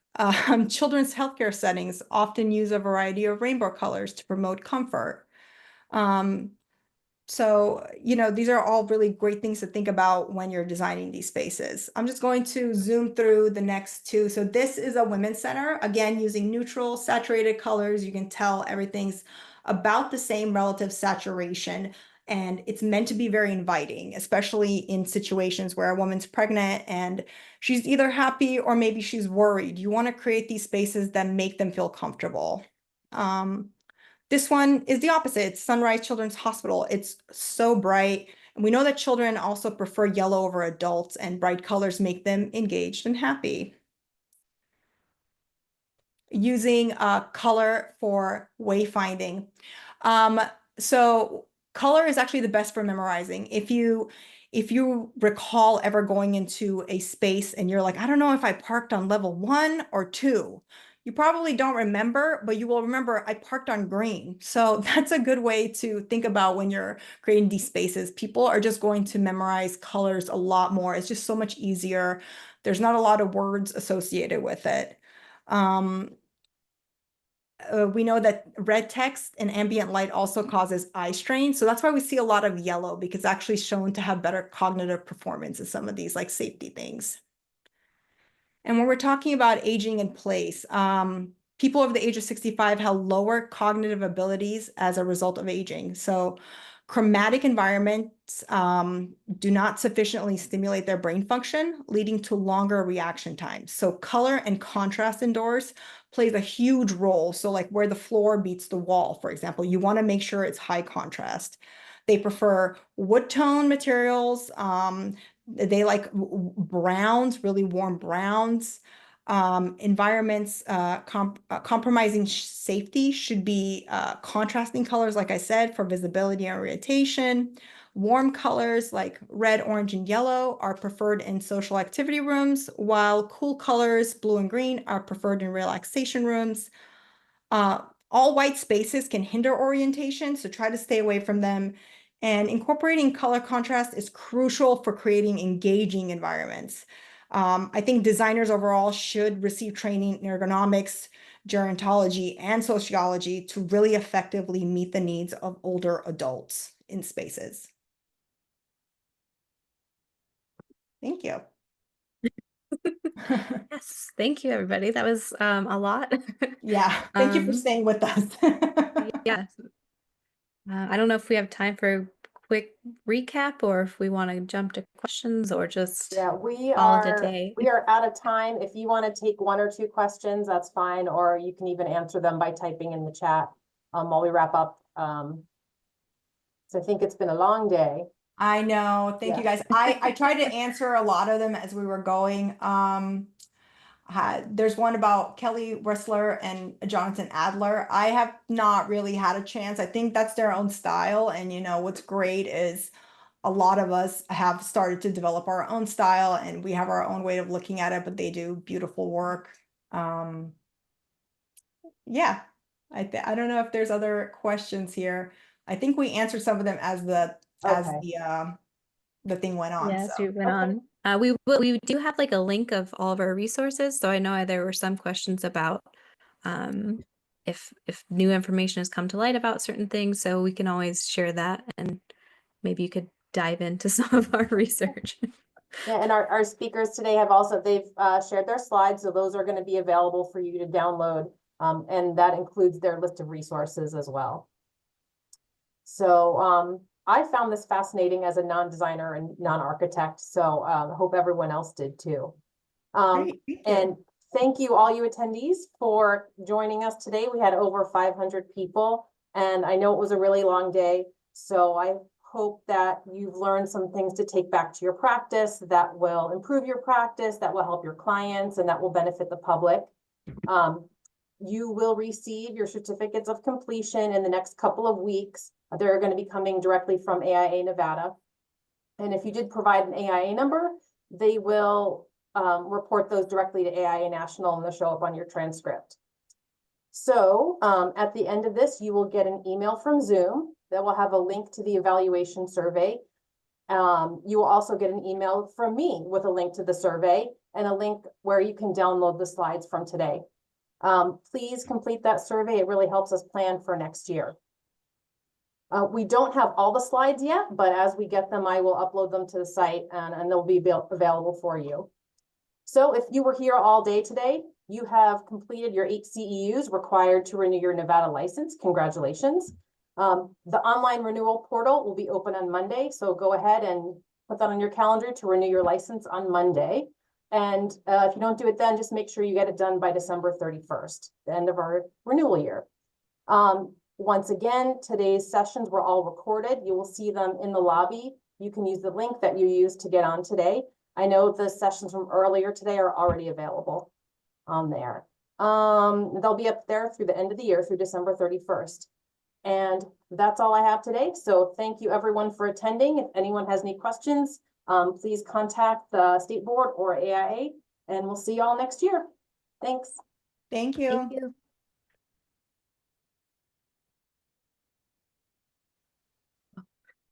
Children's healthcare settings often use a variety of rainbow colors to promote comfort. So, these are all really great things to think about when you're designing these spaces. I'm just going to zoom through the next two. So this is a women's center, again, using neutral saturated colors. You can tell everything's about the same relative saturation, and it's meant to be very inviting, especially in situations where a woman's pregnant and she's either happy or maybe she's worried. You want to create these spaces that make them feel comfortable. This one is the opposite. It's Sunrise Children's Hospital. It's so bright. And we know that children also prefer yellow over adults, and bright colors make them engaged and happy. Using color for wayfinding. So color is actually the best for memorizing. If you recall ever going into a space and you're like, I don't know if I parked on level 1 or 2. You probably don't remember, but you will remember I parked on green. So that's a good way to think about when you're creating these spaces. People are just going to memorize colors a lot more. It's just so much easier. There's not a lot of words associated with it. We know that red text and ambient light also causes eye strain. So that's why we see a lot of yellow, because it's actually shown to have better cognitive performance in some of these like safety things. And when we're talking about aging in place, people over the age of 65 have lower cognitive abilities as a result of aging. So chromatic environments do not sufficiently stimulate their brain function, leading to longer reaction times. So color and contrast indoors plays a huge role. So like where the floor meets the wall, for example, you want to make sure it's high contrast. They prefer wood tone materials. They like browns, really warm browns. Environments compromising safety should be contrasting colors, like I said, for visibility and orientation. Warm colors like red, orange, and yellow are preferred in social activity rooms, while cool colors, blue and green, are preferred in relaxation rooms. All white spaces can hinder orientation, so try to stay away from them. And incorporating color contrast is crucial for creating engaging environments. I think designers overall should receive training in ergonomics, gerontology, and sociology to really effectively meet the needs of older adults in spaces. Thank you. Yes, thank you, everybody. That was a lot. Yeah, thank you for staying with us. Yeah. I don't know if we have time for a quick recap or if we want to jump to questions or just Yeah, call it a day. we are out of time. If you want to take 1 or 2 questions, that's fine, or you can even answer them by typing in the chat while we wrap up. So I think it's been a long day. I know. Thank you guys. I tried to answer a lot of them as we were going. There's one about Kelly Whistler and Jonathan Adler. I have not really had a chance. I think that's their own style. And you know, what's great is a lot of us have started to develop our own style and we have our own way of looking at it, but they do beautiful work. Yeah, I don't know if there's other questions here. I think we answered some of them as the thing went on. Yes, So we went on. We do have like a link of all of our resources. So I know there were some questions about if new information has come to light about certain things. So we can always share that and maybe you could dive into some of our research. Yeah, and our speakers today have also, they've shared their slides, so those are going to be available for you to download. And that includes their list of resources as well. So I found this fascinating as a non-designer and non-architect, so I hope everyone else did too. great, thank you. And thank you, all you attendees, for joining us today. We had over 500 people, and I know it was a really long day, so I hope that you've learned some things to take back to your practice that will improve your practice, that will help your clients, and that will benefit the public. You will receive your certificates of completion in the next couple of weeks. They're going to be coming directly from AIA Nevada. And if you did provide an AIA number, they will report those directly to AIA National and they'll show up on your transcript. So at the end of this, you will get an email from Zoom that will have a link to the evaluation survey. You will also get an email from me with a link to the survey and a link where you can download the slides from today. Please complete that survey. It really helps us plan for next year. We don't have all the slides yet, but as we get them, I will upload them to the site and they'll be available for you. So if you were here all day today, you have completed your 8 CEUs required to renew your Nevada license. Congratulations. The online renewal portal will be open on Monday. So go ahead and put that on your calendar to renew your license on Monday. And if you don't do it then, just make sure you get it done by December 31st, the end of our renewal year. Once again, today's sessions were all recorded. You will see them in the lobby. You can use the link that you used to get on today. I know the sessions from earlier today are already available on there. They'll be up there through the end of the year, through December 31st. And that's all I have today. So thank you everyone for attending. If anyone has any questions, please contact the State Board or AIA, and we'll see you all next year. Thanks. Thank you. Thank you.